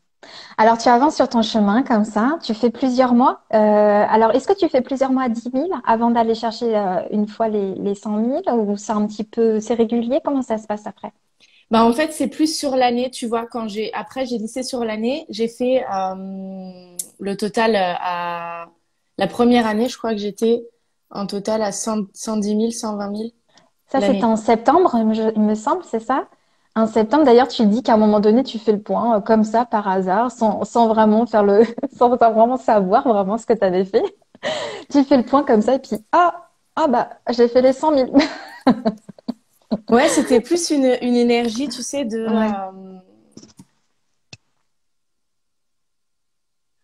Alors, tu avances sur ton chemin comme ça, tu fais plusieurs mois. Alors, est-ce que tu fais plusieurs mois à 10 000 avant d'aller chercher une fois les 100 000 ou c'est un petit peu, c'est régulier? Comment ça se passe après? Bah en fait, c'est plus sur l'année, tu vois, après j'ai lissé sur l'année, j'ai fait le total à la première année, je crois que j'étais en total à 110 000, 120 000 Ça, c'était l'année. en septembre, il me semble, c'est ça? En septembre, d'ailleurs, tu dis qu'à un moment donné, tu fais le point comme ça, par hasard, sans vraiment faire sans vraiment savoir vraiment ce que tu avais fait. Tu fais le point comme ça et puis, bah, j'ai fait les 100 000. Ouais, c'était plus une énergie, tu sais, de Ouais,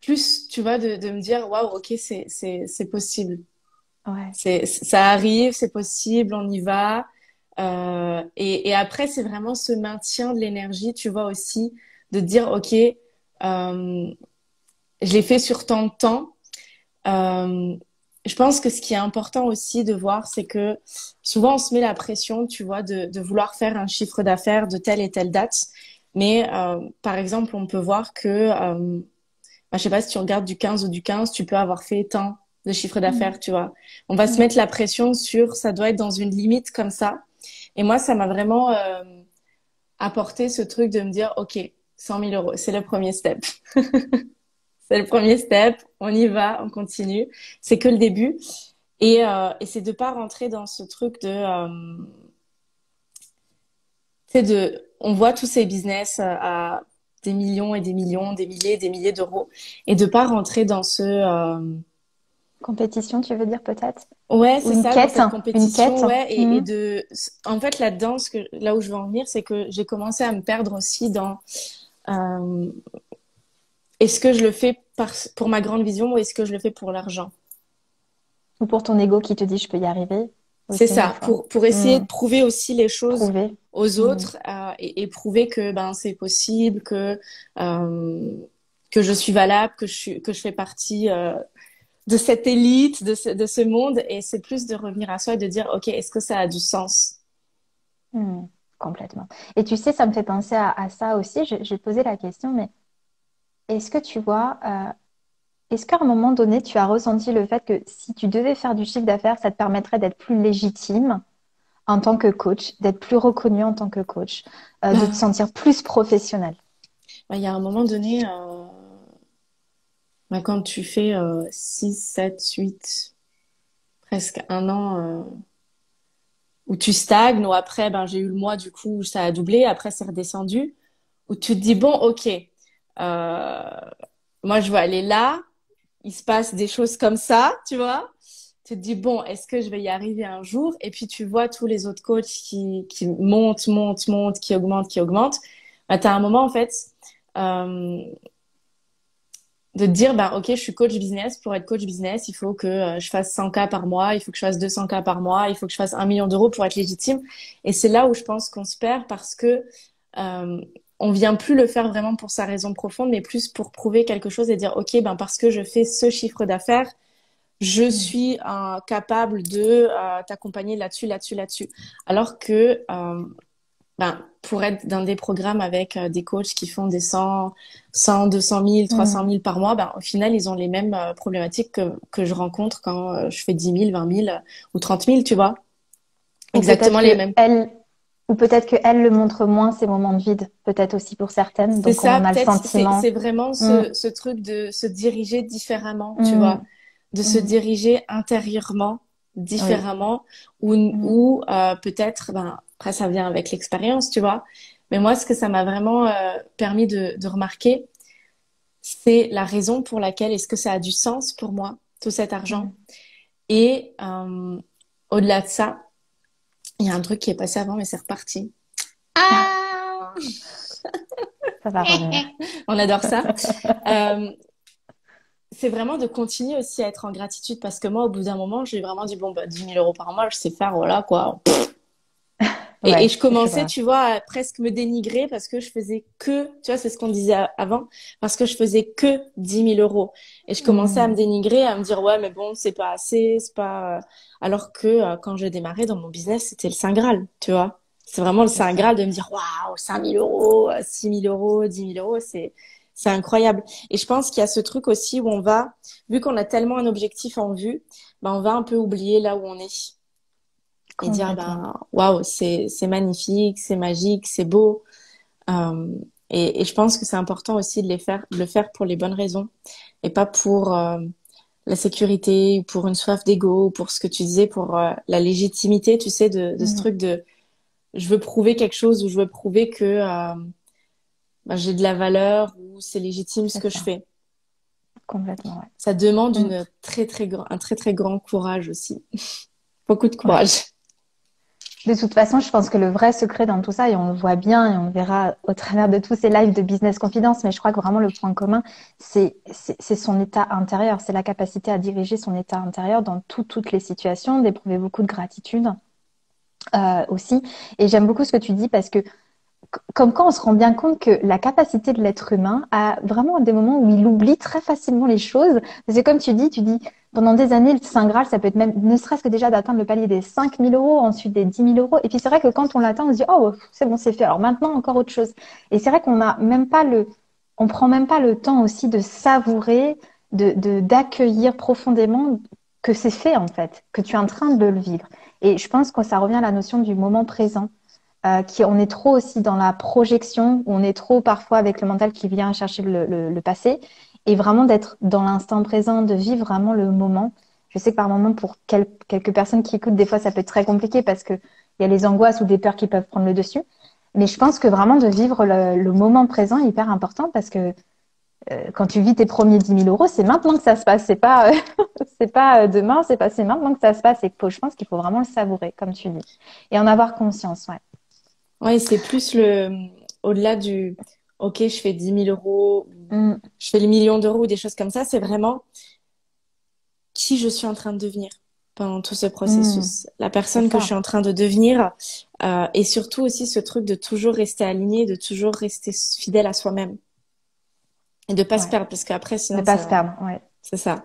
plus, tu vois, de me dire, waouh, ok, c'est possible. ouais. Ça arrive, c'est possible, on y va. Et après, c'est vraiment ce maintien de l'énergie, tu vois, aussi, de dire, ok, je l'ai fait sur tant de temps. Euh, je pense que ce qui est important aussi de voir, c'est que souvent on se met la pression, tu vois, de vouloir faire un chiffre d'affaires de telle et telle date. Mais par exemple, on peut voir que, je sais pas si tu regardes du 15 ou du 15, tu peux avoir fait tant de chiffre Mm, d'affaires, tu vois. On va se mm. mettre la pression sur, ça doit être dans une limite comme ça. Et moi, ça m'a vraiment apporté ce truc de me dire, OK, 100 000 euros, c'est le premier step. C'est le premier step, on y va, on continue. C'est que le début. Et c'est de pas rentrer dans ce truc de, on voit tous ces business à des millions et des millions, des milliers d'euros, et de pas rentrer dans Compétition, tu veux dire peut-être? ouais, Ou c'est ça, dans cette une compétition, quête. ouais, Mm. en fait, là-dedans, là où je veux en venir, c'est que j'ai commencé à me perdre aussi dans, euh, est-ce que je le fais pour ma grande vision ou est-ce que je le fais pour l'argent? Ou pour ton ego qui te dit je peux y arriver C'est aussi des ça, fois. pour essayer Mm. de prouver aussi les choses Prouver. aux Mm. autres et prouver que ben c'est possible, euh, que je suis valable, que je fais partie de cette élite, de ce monde. Et c'est plus de revenir à soi et de dire, OK, est-ce que ça a du sens? Mm. Complètement. Et tu sais, ça me fait penser à ça aussi. J'ai posé la question, mais est-ce que tu vois, est-ce qu'à un moment donné, tu as ressenti le fait que si tu devais faire du chiffre d'affaires, ça te permettrait d'être plus légitime en tant que coach, d'être plus reconnu en tant que coach, de te Ben, sentir plus professionnel? il y a un moment donné, quand tu fais 6, 7, 8, presque un an où tu stagnes, ou après, ben, j'ai eu le mois du coup où ça a doublé, après c'est redescendu. où tu te dis, bon, ok, moi je veux aller là, il se passe des choses comme ça, tu vois. Tu te dis, bon, est-ce que je vais y arriver un jour? Et puis tu vois tous les autres coachs qui montent, qui augmentent. Bah, tu as un moment, en fait, euh, de te dire, bah, ok, je suis coach business. Pour être coach business, il faut que je fasse 100K par mois, il faut que je fasse 200K par mois, il faut que je fasse 1 million d'euros pour être légitime. Et c'est là où je pense qu'on se perd parce que euh, on vient plus le faire vraiment pour sa raison profonde, mais plus pour prouver quelque chose et dire, ok, ben parce que je fais ce chiffre d'affaires, je Mm. suis capable de t'accompagner là-dessus, là-dessus, là-dessus. Alors que ben, pour être dans des programmes avec des coachs qui font des 100, 200 000, 300 000 par mois, ben, au final, ils ont les mêmes problématiques que je rencontre quand je fais 10 000, 20 000 ou 30 000, tu vois. Ou peut-être Exactement les que mêmes. elle, ou peut-être que elle le montre moins ces moments de vide, peut-être aussi pour certaines. C'est Donc on ça, en a le peut-être, sentiment. c'est vraiment Mm, ce truc de se diriger différemment, tu vois, mm, de se mm. diriger intérieurement Oui. différemment, Mm, ou peut-être, ben, après ça vient avec l'expérience, tu vois, mais moi, ce que ça m'a vraiment permis de remarquer, c'est la raison pour laquelle est-ce que ça a du sens pour moi, tout cet argent. mm. Et au-delà de ça, il y a un truc qui est passé avant, mais c'est reparti. Ah! Ça va revenir. On adore ça. Euh, c'est vraiment de continuer aussi à être en gratitude parce que moi, au bout d'un moment, j'ai vraiment dit, bon, bah, 10 000 euros par mois, je sais faire, voilà, quoi. Et Ouais, je c'est commençais, vrai. tu vois, à presque me dénigrer parce que je faisais que, tu vois, c'est ce qu'on disait avant, parce que je faisais que 10 000 euros. Et je commençais à me Mm, dénigrer, à me dire, ouais, mais bon, c'est pas assez, c'est pas. Alors que quand j'ai démarré dans mon business, c'était le Saint Graal, tu vois. C'est vraiment le c'est Saint ça. Graal de me dire, waouh, 5 000 euros, 6 000 euros, 10 000 euros, c'est incroyable. Et je pense qu'il y a ce truc aussi où on va, vu qu'on a tellement un objectif en vue, ben, on va un peu oublier là où on est et dire Complètement. ben waouh, c'est magnifique, c'est magique, c'est beau. Euh, et je pense que c'est important aussi de le faire pour les bonnes raisons et pas pour la sécurité ou pour une soif d'ego ou pour ce que tu disais, pour la légitimité, tu sais, de ce Mm, truc de je veux prouver quelque chose ou je veux prouver que ben, j'ai de la valeur ou c'est légitime ce c'est que je ça. fais. Complètement, ouais. Ça demande Mm, un très très grand courage aussi, beaucoup de ouais. courage. De toute façon, je pense que le vrai secret dans tout ça, et on le voit bien et on le verra au travers de tous ces lives de Business Confidence, mais je crois que vraiment le point commun, c'est son état intérieur, c'est la capacité à diriger son état intérieur dans toutes les situations, d'éprouver beaucoup de gratitude aussi. Et j'aime beaucoup ce que tu dis parce que comme quand on se rend bien compte que la capacité de l'être humain a vraiment des moments où il oublie très facilement les choses. Parce que comme tu dis, pendant des années, le Saint Graal, ça peut être même, ne serait-ce que déjà d'atteindre le palier des 5 000 euros, ensuite des 10 000 euros. Et puis c'est vrai que quand on l'atteint, on se dit, oh, c'est bon, c'est fait. Alors maintenant, encore autre chose. Et c'est vrai qu'on n'a même pas on prend même pas le temps aussi de savourer, d'accueillir profondément que c'est fait, en fait, que tu es en train de le vivre. Et je pense que ça revient à la notion du moment présent on est trop aussi dans la projection, on est trop parfois avec le mental qui vient chercher le passé, et vraiment d'être dans l'instant présent, de vivre vraiment le moment. Je sais que par moment, pour quelques personnes qui écoutent, des fois, ça peut être très compliqué parce que il y a les angoisses ou des peurs qui peuvent prendre le dessus. Mais je pense que vraiment de vivre le moment présent est hyper important parce que quand tu vis tes premiers 10 000 euros, c'est maintenant que ça se passe. C'est pas, c'est pas demain, c'est maintenant que ça se passe. Et je pense qu'il faut vraiment le savourer, comme tu dis, et en avoir conscience. Ouais. Ouais, c'est plus au-delà du, ok, je fais 10 000 euros, Mm. je fais le million d'euros ou des choses comme ça, c'est vraiment qui je suis en train de devenir pendant tout ce Mm, processus, la c'est personne que je suis ça, en train de devenir, et surtout aussi ce truc de toujours rester aligné, de toujours rester fidèle à soi-même et de pas se ouais. perdre parce qu'après, Ne sinon, pas se ça, perdre, ouais. c'est ça.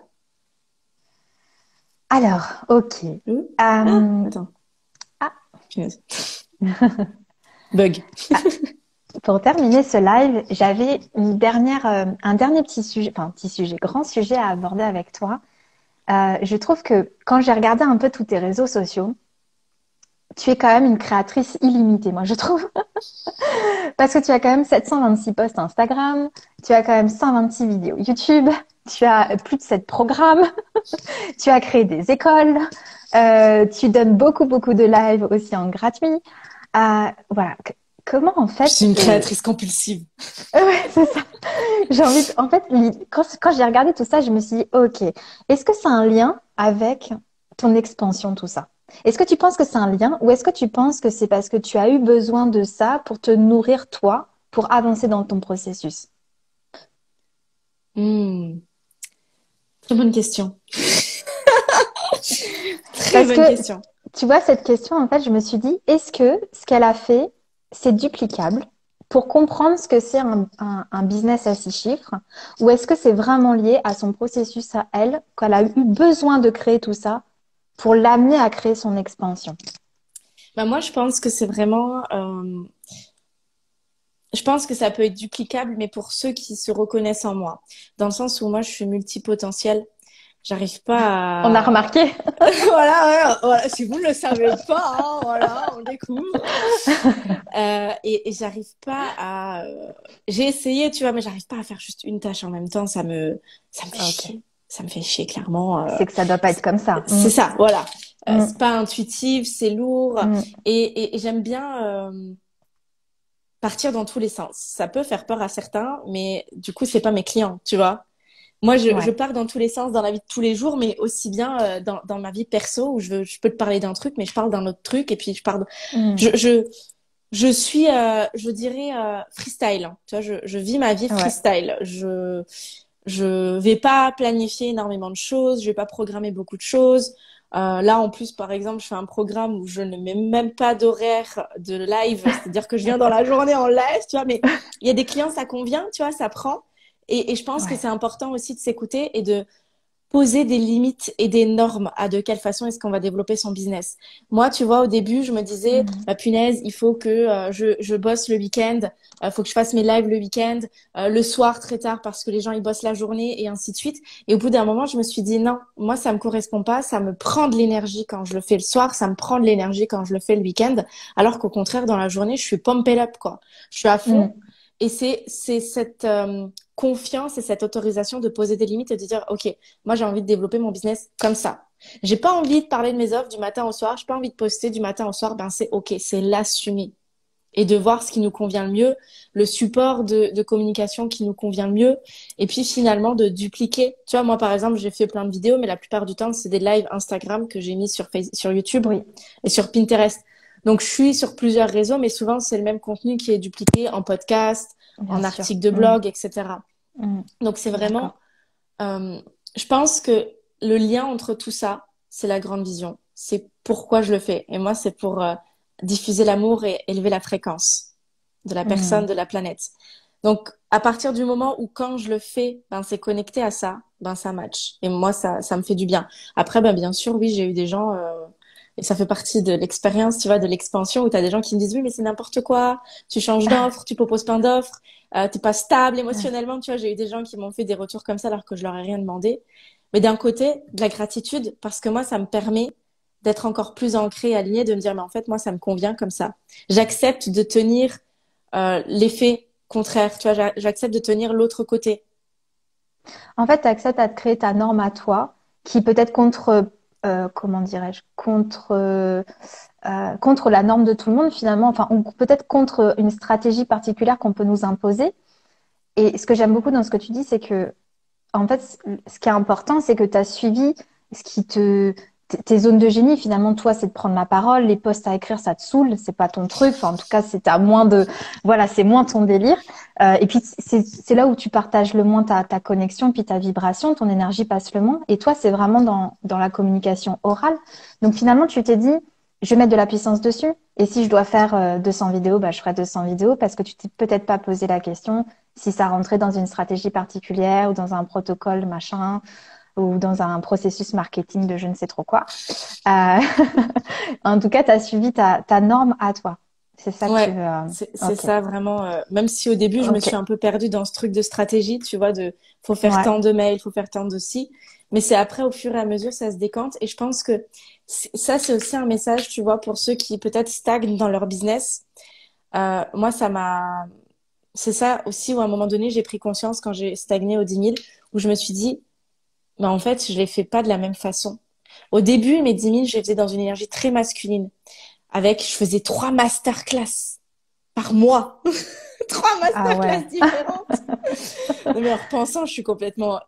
Alors, ok. Ouh. Ah, Euh, attends, ah, punaise. Bug. ah, pour terminer ce live, j'avais un dernier petit sujet, enfin petit sujet, grand sujet à aborder avec toi. Je trouve que quand j'ai regardé un peu tous tes réseaux sociaux, tu es quand même une créatrice illimitée, moi je trouve. Parce que tu as quand même 726 posts Instagram, tu as quand même 126 vidéos YouTube, tu as plus de 7 programmes, tu as créé des écoles, tu donnes beaucoup de lives aussi en gratuit. Voilà. comment en Je fait, suis une créatrice compulsive. ouais, c'est ça. En fait, quand j'ai regardé tout ça, je me suis dit, ok, est-ce que c'est un lien avec ton expansion, tout ça? Est-ce que tu penses que c'est un lien ou est-ce que tu penses que c'est parce que tu as eu besoin de ça pour te nourrir toi, pour avancer dans ton processus? Hmm, très bonne question. Très Parce bonne que, question. tu vois, cette question, en fait, je me suis dit, est-ce que ce qu'elle a fait, c'est duplicable pour comprendre ce que c'est un business à 6 chiffres, ou est-ce que c'est vraiment lié à son processus à elle, qu'elle a eu besoin de créer tout ça pour l'amener à créer son expansion? Bah, moi, je pense que c'est vraiment, je pense que ça peut être duplicable, mais pour ceux qui se reconnaissent en moi. Dans le sens où moi, je suis multipotentielle. J'arrive On a pas à... remarqué. Voilà, voilà, si vous ne le savez pas, hein, voilà, on découvre. Et j'arrive pas à... J'ai essayé, tu vois, mais j'arrive pas à faire juste une tâche en même temps. Ça me fait Ok. chier. Ça me fait chier, clairement. C'est que ça doit pas être comme ça. C'est ça, voilà. C'est Mm, pas intuitif, c'est lourd. mm. Et j'aime bien partir dans tous les sens. Ça peut faire peur à certains, mais du coup, c'est pas mes clients, tu vois. Moi, je Ouais. pars dans tous les sens dans la vie de tous les jours, mais aussi bien dans ma vie perso où je peux te parler d'un truc, mais je parle d'un autre truc, et puis Mm. je, je, je suis, je dirais, freestyle. Hein. Tu vois, je vis ma vie Ouais. freestyle. Je vais pas planifier énormément de choses, je vais pas programmer beaucoup de choses. Là, en plus, par exemple, je fais un programme où je ne mets même pas d'horaire de live, c'est-à-dire que je viens dans la journée en live, tu vois, mais il y a des clients, ça convient, tu vois, ça prend. Et je pense que Ouais. c'est important aussi de s'écouter et de poser des limites et des normes à de quelle façon est-ce qu'on va développer son business. Moi, tu vois, au début, je me disais, Mm. bah, punaise, il faut que je bosse le week-end, faut que je fasse mes lives le week-end, le soir très tard parce que les gens ils bossent la journée et ainsi de suite. Et au bout d'un moment, je me suis dit non, moi ça me correspond pas, ça me prend de l'énergie quand je le fais le soir, ça me prend de l'énergie quand je le fais le week-end, alors qu'au contraire dans la journée, je suis pumped up quoi. Je suis à fond. Mm. Et c'est cette confiance et cette autorisation de poser des limites et de dire ok, moi, j'ai envie de développer mon business comme ça. J'ai pas envie de parler de mes offres du matin au soir. J'ai pas envie de poster du matin au soir. Ben, c'est OK. C'est l'assumer. Et de voir ce qui nous convient le mieux, le support de communication qui nous convient le mieux. Et puis, finalement, de dupliquer. Tu vois, moi, par exemple, j'ai fait plein de vidéos, mais la plupart du temps, c'est des lives Instagram que j'ai mis sur YouTube Oui, et sur Pinterest. Donc, je suis sur plusieurs réseaux, mais souvent, c'est le même contenu qui est dupliqué en podcast, bien en sûr. article de Mm. blog, etc. Mm. Donc, c'est vraiment D'accord. je pense que le lien entre tout ça, c'est la grande vision. C'est pourquoi je le fais. Et moi, c'est pour diffuser l'amour et élever la fréquence de la personne, Mm. de la planète. Donc, à partir du moment où quand je le fais, ben, c'est connecté à ça, ben, ça match. Et moi, ça me fait du bien. Après, ben, bien sûr, oui, j'ai eu des gens, et ça fait partie de l'expérience, tu vois, de l'expansion, où tu as des gens qui me disent, oui, mais c'est n'importe quoi, tu changes d'offre, tu proposes plein d'offres, t'es pas stable Ouais. émotionnellement, tu vois, j'ai eu des gens qui m'ont fait des retours comme ça alors que je leur ai rien demandé. Mais d'un côté, de la gratitude, parce que moi, ça me permet d'être encore plus ancrée, alignée, de me dire, mais en fait, moi, ça me convient comme ça. J'accepte de tenir l'effet contraire, tu vois, j'accepte de tenir l'autre côté. En fait, tu acceptes à te créer ta norme à toi, qui peut être contre, comment dirais-je, contre la norme de tout le monde finalement, enfin, ou peut-être contre une stratégie particulière qu'on peut nous imposer. Et ce que j'aime beaucoup dans ce que tu dis, c'est que en fait, ce qui est important, c'est que tu as suivi ce qui tes zones de génie. Finalement, toi, c'est de prendre la parole. Les posts à écrire, ça te saoule. C'est pas ton truc. Enfin, en tout cas, c'est à moins de, voilà, c'est moins ton délire. Et puis, c'est là où tu partages le moins ta connexion, puis ta vibration, ton énergie passe le moins. Et toi, c'est vraiment dans la communication orale. Donc, finalement, tu t'es dit, je vais mettre de la puissance dessus. Et si je dois faire 200 vidéos, bah, je ferai 200 vidéos parce que tu t'es peut-être pas posé la question si ça rentrait dans une stratégie particulière ou dans un protocole machin ou dans un processus marketing de je ne sais trop quoi. Euh, En tout cas, tu as suivi ta norme à toi. C'est ça que tu Ouais, veux. c'est Ok, ça vraiment. Même si au début, je me ok, suis un peu perdue dans ce truc de stratégie, tu vois, de faut faire ouais. tant de mails, faut faire tant de ci. Mais c'est après, au fur et à mesure, ça se décante. Et je pense que ça, c'est aussi un message, tu vois, pour ceux qui peut-être stagnent dans leur business. Moi, c'est ça aussi où à un moment donné, j'ai pris conscience quand j'ai stagné aux 10 000, où je me suis dit, bah, en fait, je les fais pas de la même façon. Au début, mes 10 000, je les faisais dans une énergie très masculine. Je faisais 3 masterclass par mois. 3 Ah masterclass ouais. différentes. Non, mais en repensant, je suis complètement...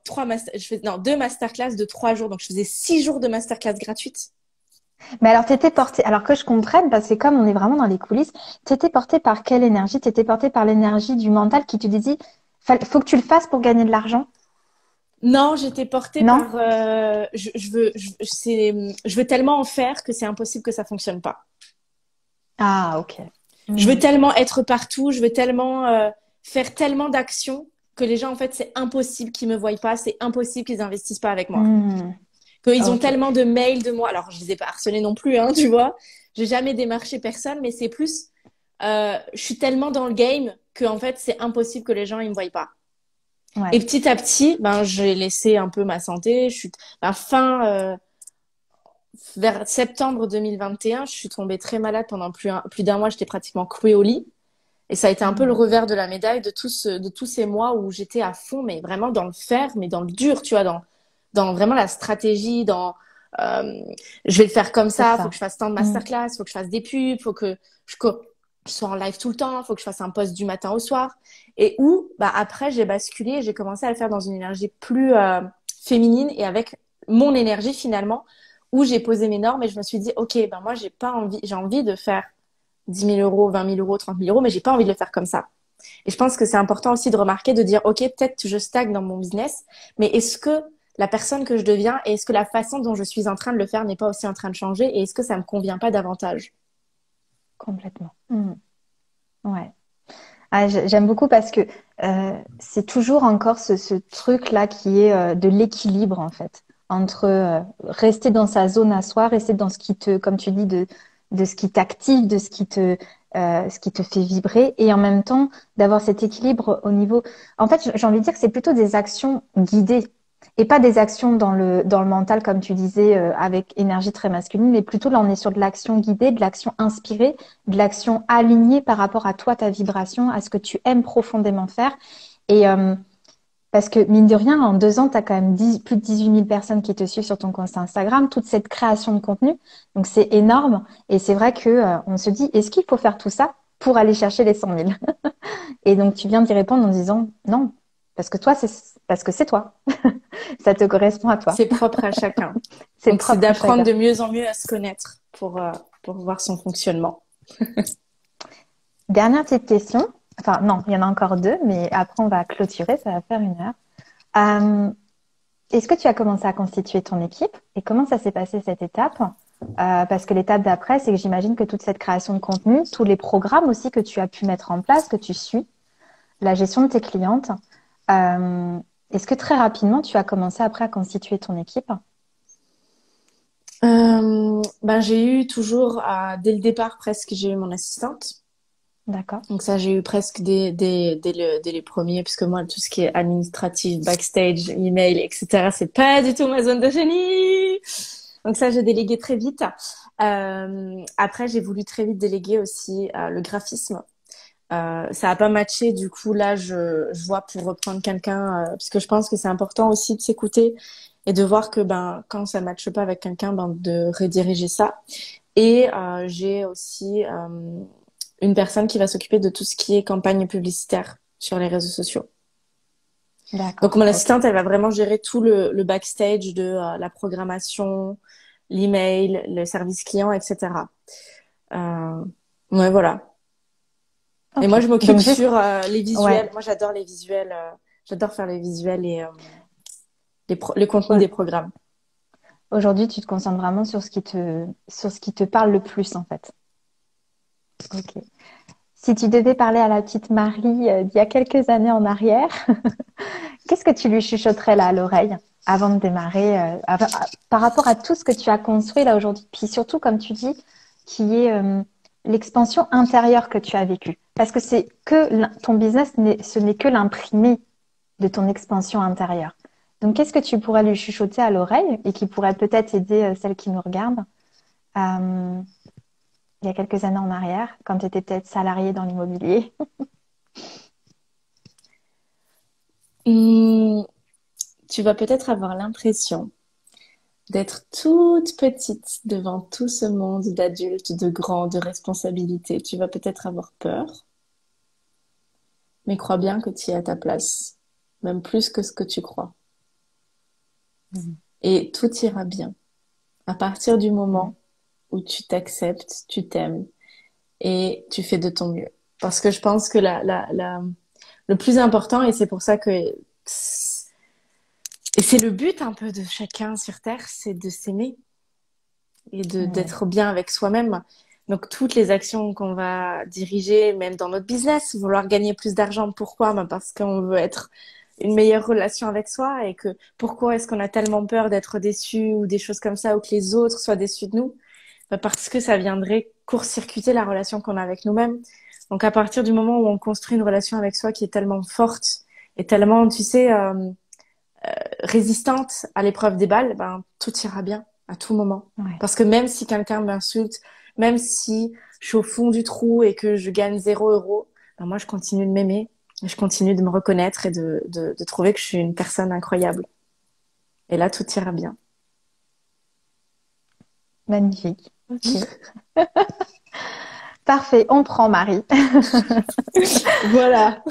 Non, 2 masterclass de 3 jours. Donc, je faisais 6 jours de masterclass gratuites. Mais alors, t'étais portée, alors que je comprenne, parce que comme on est vraiment dans les coulisses, t'étais portée par quelle énergie? T'étais portée par l'énergie du mental qui te disait, faut que tu le fasses pour gagner de l'argent? Non, j'étais portée Non? par... je veux tellement en faire que c'est impossible que ça fonctionne pas. Ah, ok. Je veux Hmm. tellement être partout, je veux tellement faire tellement d'actions que les gens, en fait, c'est impossible qu'ils me voient pas, c'est impossible qu'ils investissent pas avec moi. Hmm. Qu'ils ont Ok. tellement de mails de moi. Alors, je les ai pas harcelés non plus, hein, tu vois. J'ai jamais démarché personne, mais c'est plus, je suis tellement dans le game que, en fait, c'est impossible que les gens, ils me voient pas. Et Ouais. petit à petit, ben, j'ai laissé un peu ma santé. Vers septembre 2021, je suis tombée très malade pendant plus d'un mois. J'étais pratiquement clouée au lit. Et ça a été un peu le Hmm. revers de la médaille de tous ces mois où j'étais à fond, mais vraiment dans le faire, mais dans le dur, tu vois, dans vraiment la stratégie, euh, je vais le faire comme C'est ça, faut que ça. je fasse tant de Hmm. masterclass, faut que je fasse des pubs, faut que je sois en live tout le temps, faut que je fasse un post du matin au soir. Et où, bah, après, j'ai basculé et j'ai commencé à le faire dans une énergie plus féminine et avec mon énergie finalement, où j'ai posé mes normes et je me suis dit, OK, ben moi, j'ai envie de faire 10 000 euros, 20 000 euros, 30 000 euros, mais j'ai pas envie de le faire comme ça. Et je pense que c'est important aussi de remarquer, de dire, OK, peut-être que je stagne dans mon business, mais est-ce que la personne que je deviens et est-ce que la façon dont je suis en train de le faire n'est pas aussi en train de changer et est-ce que ça me convient pas davantage? Complètement. Hmm. Ouais. Ah, j'aime beaucoup parce que c'est toujours encore ce truc-là qui est de l'équilibre en fait entre rester dans sa zone à soi, rester dans ce qui te, comme tu dis, de ce qui t'active, de ce qui te fait vibrer, et en même temps d'avoir cet équilibre au niveau. En fait, j'ai envie de dire que c'est plutôt des actions guidées et pas des actions dans le mental comme tu disais avec énergie très masculine, mais plutôt là on est sur de l'action guidée, de l'action inspirée, de l'action alignée par rapport à toi, ta vibration, à ce que tu aimes profondément faire. Et parce que, mine de rien, en 2 ans, tu as quand même plus de 18 000 personnes qui te suivent sur ton compte Instagram, toute cette création de contenu. Donc, c'est énorme. Et c'est vrai que on se dit, est-ce qu'il faut faire tout ça pour aller chercher les 100 000? Et donc, tu viens d'y répondre en disant, non, parce que c'est toi. Ça te correspond à toi. C'est propre à chacun. C'est Donc, c'est propre à d'apprendre chacun. de mieux en mieux à se connaître pour voir son fonctionnement. Dernière petite question. Enfin, non, il y en a encore 2, mais après, on va clôturer. Ça va faire 1 heure. Euh, Est-ce que tu as commencé à constituer ton équipe et comment ça s'est passé cette étape? Parce que l'étape d'après, c'est que j'imagine que toute cette création de contenu, tous les programmes aussi que tu as pu mettre en place, que tu suis, la gestion de tes clientes, euh, est-ce que très rapidement, tu as commencé après à constituer ton équipe? Ben, j'ai eu toujours, dès le départ presque, j'ai eu mon assistante. D'accord. Donc ça, j'ai eu presque dès les premiers, puisque moi, tout ce qui est administratif, backstage, email, etc., c'est pas du tout ma zone de génie. Donc ça, j'ai délégué très vite. Après, j'ai voulu très vite déléguer aussi le graphisme. Ça a pas matché, du coup là, je vois pour reprendre quelqu'un, parce que je pense que c'est important aussi de s'écouter et de voir que ben quand ça matche pas avec quelqu'un, ben de rediriger ça. Et j'ai aussi une personne qui va s'occuper de tout ce qui est campagne publicitaire sur les réseaux sociaux. Donc D'accord. mon Ok. assistante, elle va vraiment gérer tout le backstage de la programmation, l'email, le service client, etc. Euh, ouais, voilà. Et Ok. moi, je m'occupe Donc juste, sur les ouais. visuels. Moi, j'adore les visuels. J'adore faire les visuels et les contenus des programmes. Aujourd'hui, tu te concentres vraiment sur ce qui te parle le plus, en fait. Ok. Si tu devais parler à la petite Marie d'il y a quelques années en arrière, qu'est-ce que tu lui chuchoterais là à l'oreille avant de démarrer, par rapport à tout ce que tu as construit là aujourd'hui, puis surtout, comme tu dis, qui est l'expansion intérieure que tu as vécue. Parce que c'est que ton business, ce n'est que l'imprimé de ton expansion intérieure. Donc, qu'est-ce que tu pourrais lui chuchoter à l'oreille et qui pourrait peut-être aider celles qui nous regardent euh, il y a quelques années en arrière, quand tu étais peut-être salarié dans l'immobilier? Hum, tu vas peut-être avoir l'impression d'être toute petite devant tout ce monde d'adultes, de grands, de responsabilités. Tu vas peut-être avoir peur. Mais crois bien que tu es à ta place, même plus que ce que tu crois. Mhm. Et tout ira bien. À partir du Mhm. moment où tu t'acceptes, tu t'aimes et tu fais de ton mieux. Parce que je pense que le plus important, et c'est pour ça que, et c'est le but un peu de chacun sur Terre, c'est de s'aimer et Ouais. d'être bien avec soi-même. Donc, toutes les actions qu'on va diriger, même dans notre business, vouloir gagner plus d'argent, pourquoi? Ben, parce qu'on veut être une meilleure relation avec soi et que pourquoi est-ce qu'on a tellement peur d'être déçu ou des choses comme ça ou que les autres soient déçus de nous? Ben, parce que ça viendrait court-circuiter la relation qu'on a avec nous-mêmes. Donc, à partir du moment où on construit une relation avec soi qui est tellement forte et tellement, tu sais, résistante à l'épreuve des balles, ben, tout ira bien à tout moment. Ouais. Parce que même si quelqu'un m'insulte, même si je suis au fond du trou et que je gagne 0 €, ben moi, je continue de m'aimer, et je continue de me reconnaître et de trouver que je suis une personne incroyable. Et là, tout ira bien. Magnifique. Ok. Parfait. On prend, Marie. Voilà.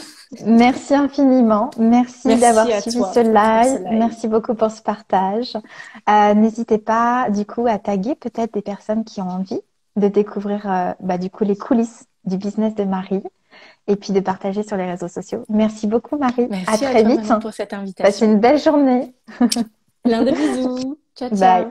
Merci infiniment. Merci Merci d'avoir à suivi ce toi pour ce live. live. Merci beaucoup pour ce partage. N'hésitez pas, du coup, à taguer peut-être des personnes qui ont envie de découvrir, du coup, les coulisses du business de Marie et puis de partager sur les réseaux sociaux. Merci beaucoup, Marie. À Merci à très toi, vite. Marie, pour cette Passez invitation. une belle journée. Plein de bisous. Ciao, Bye. ciao.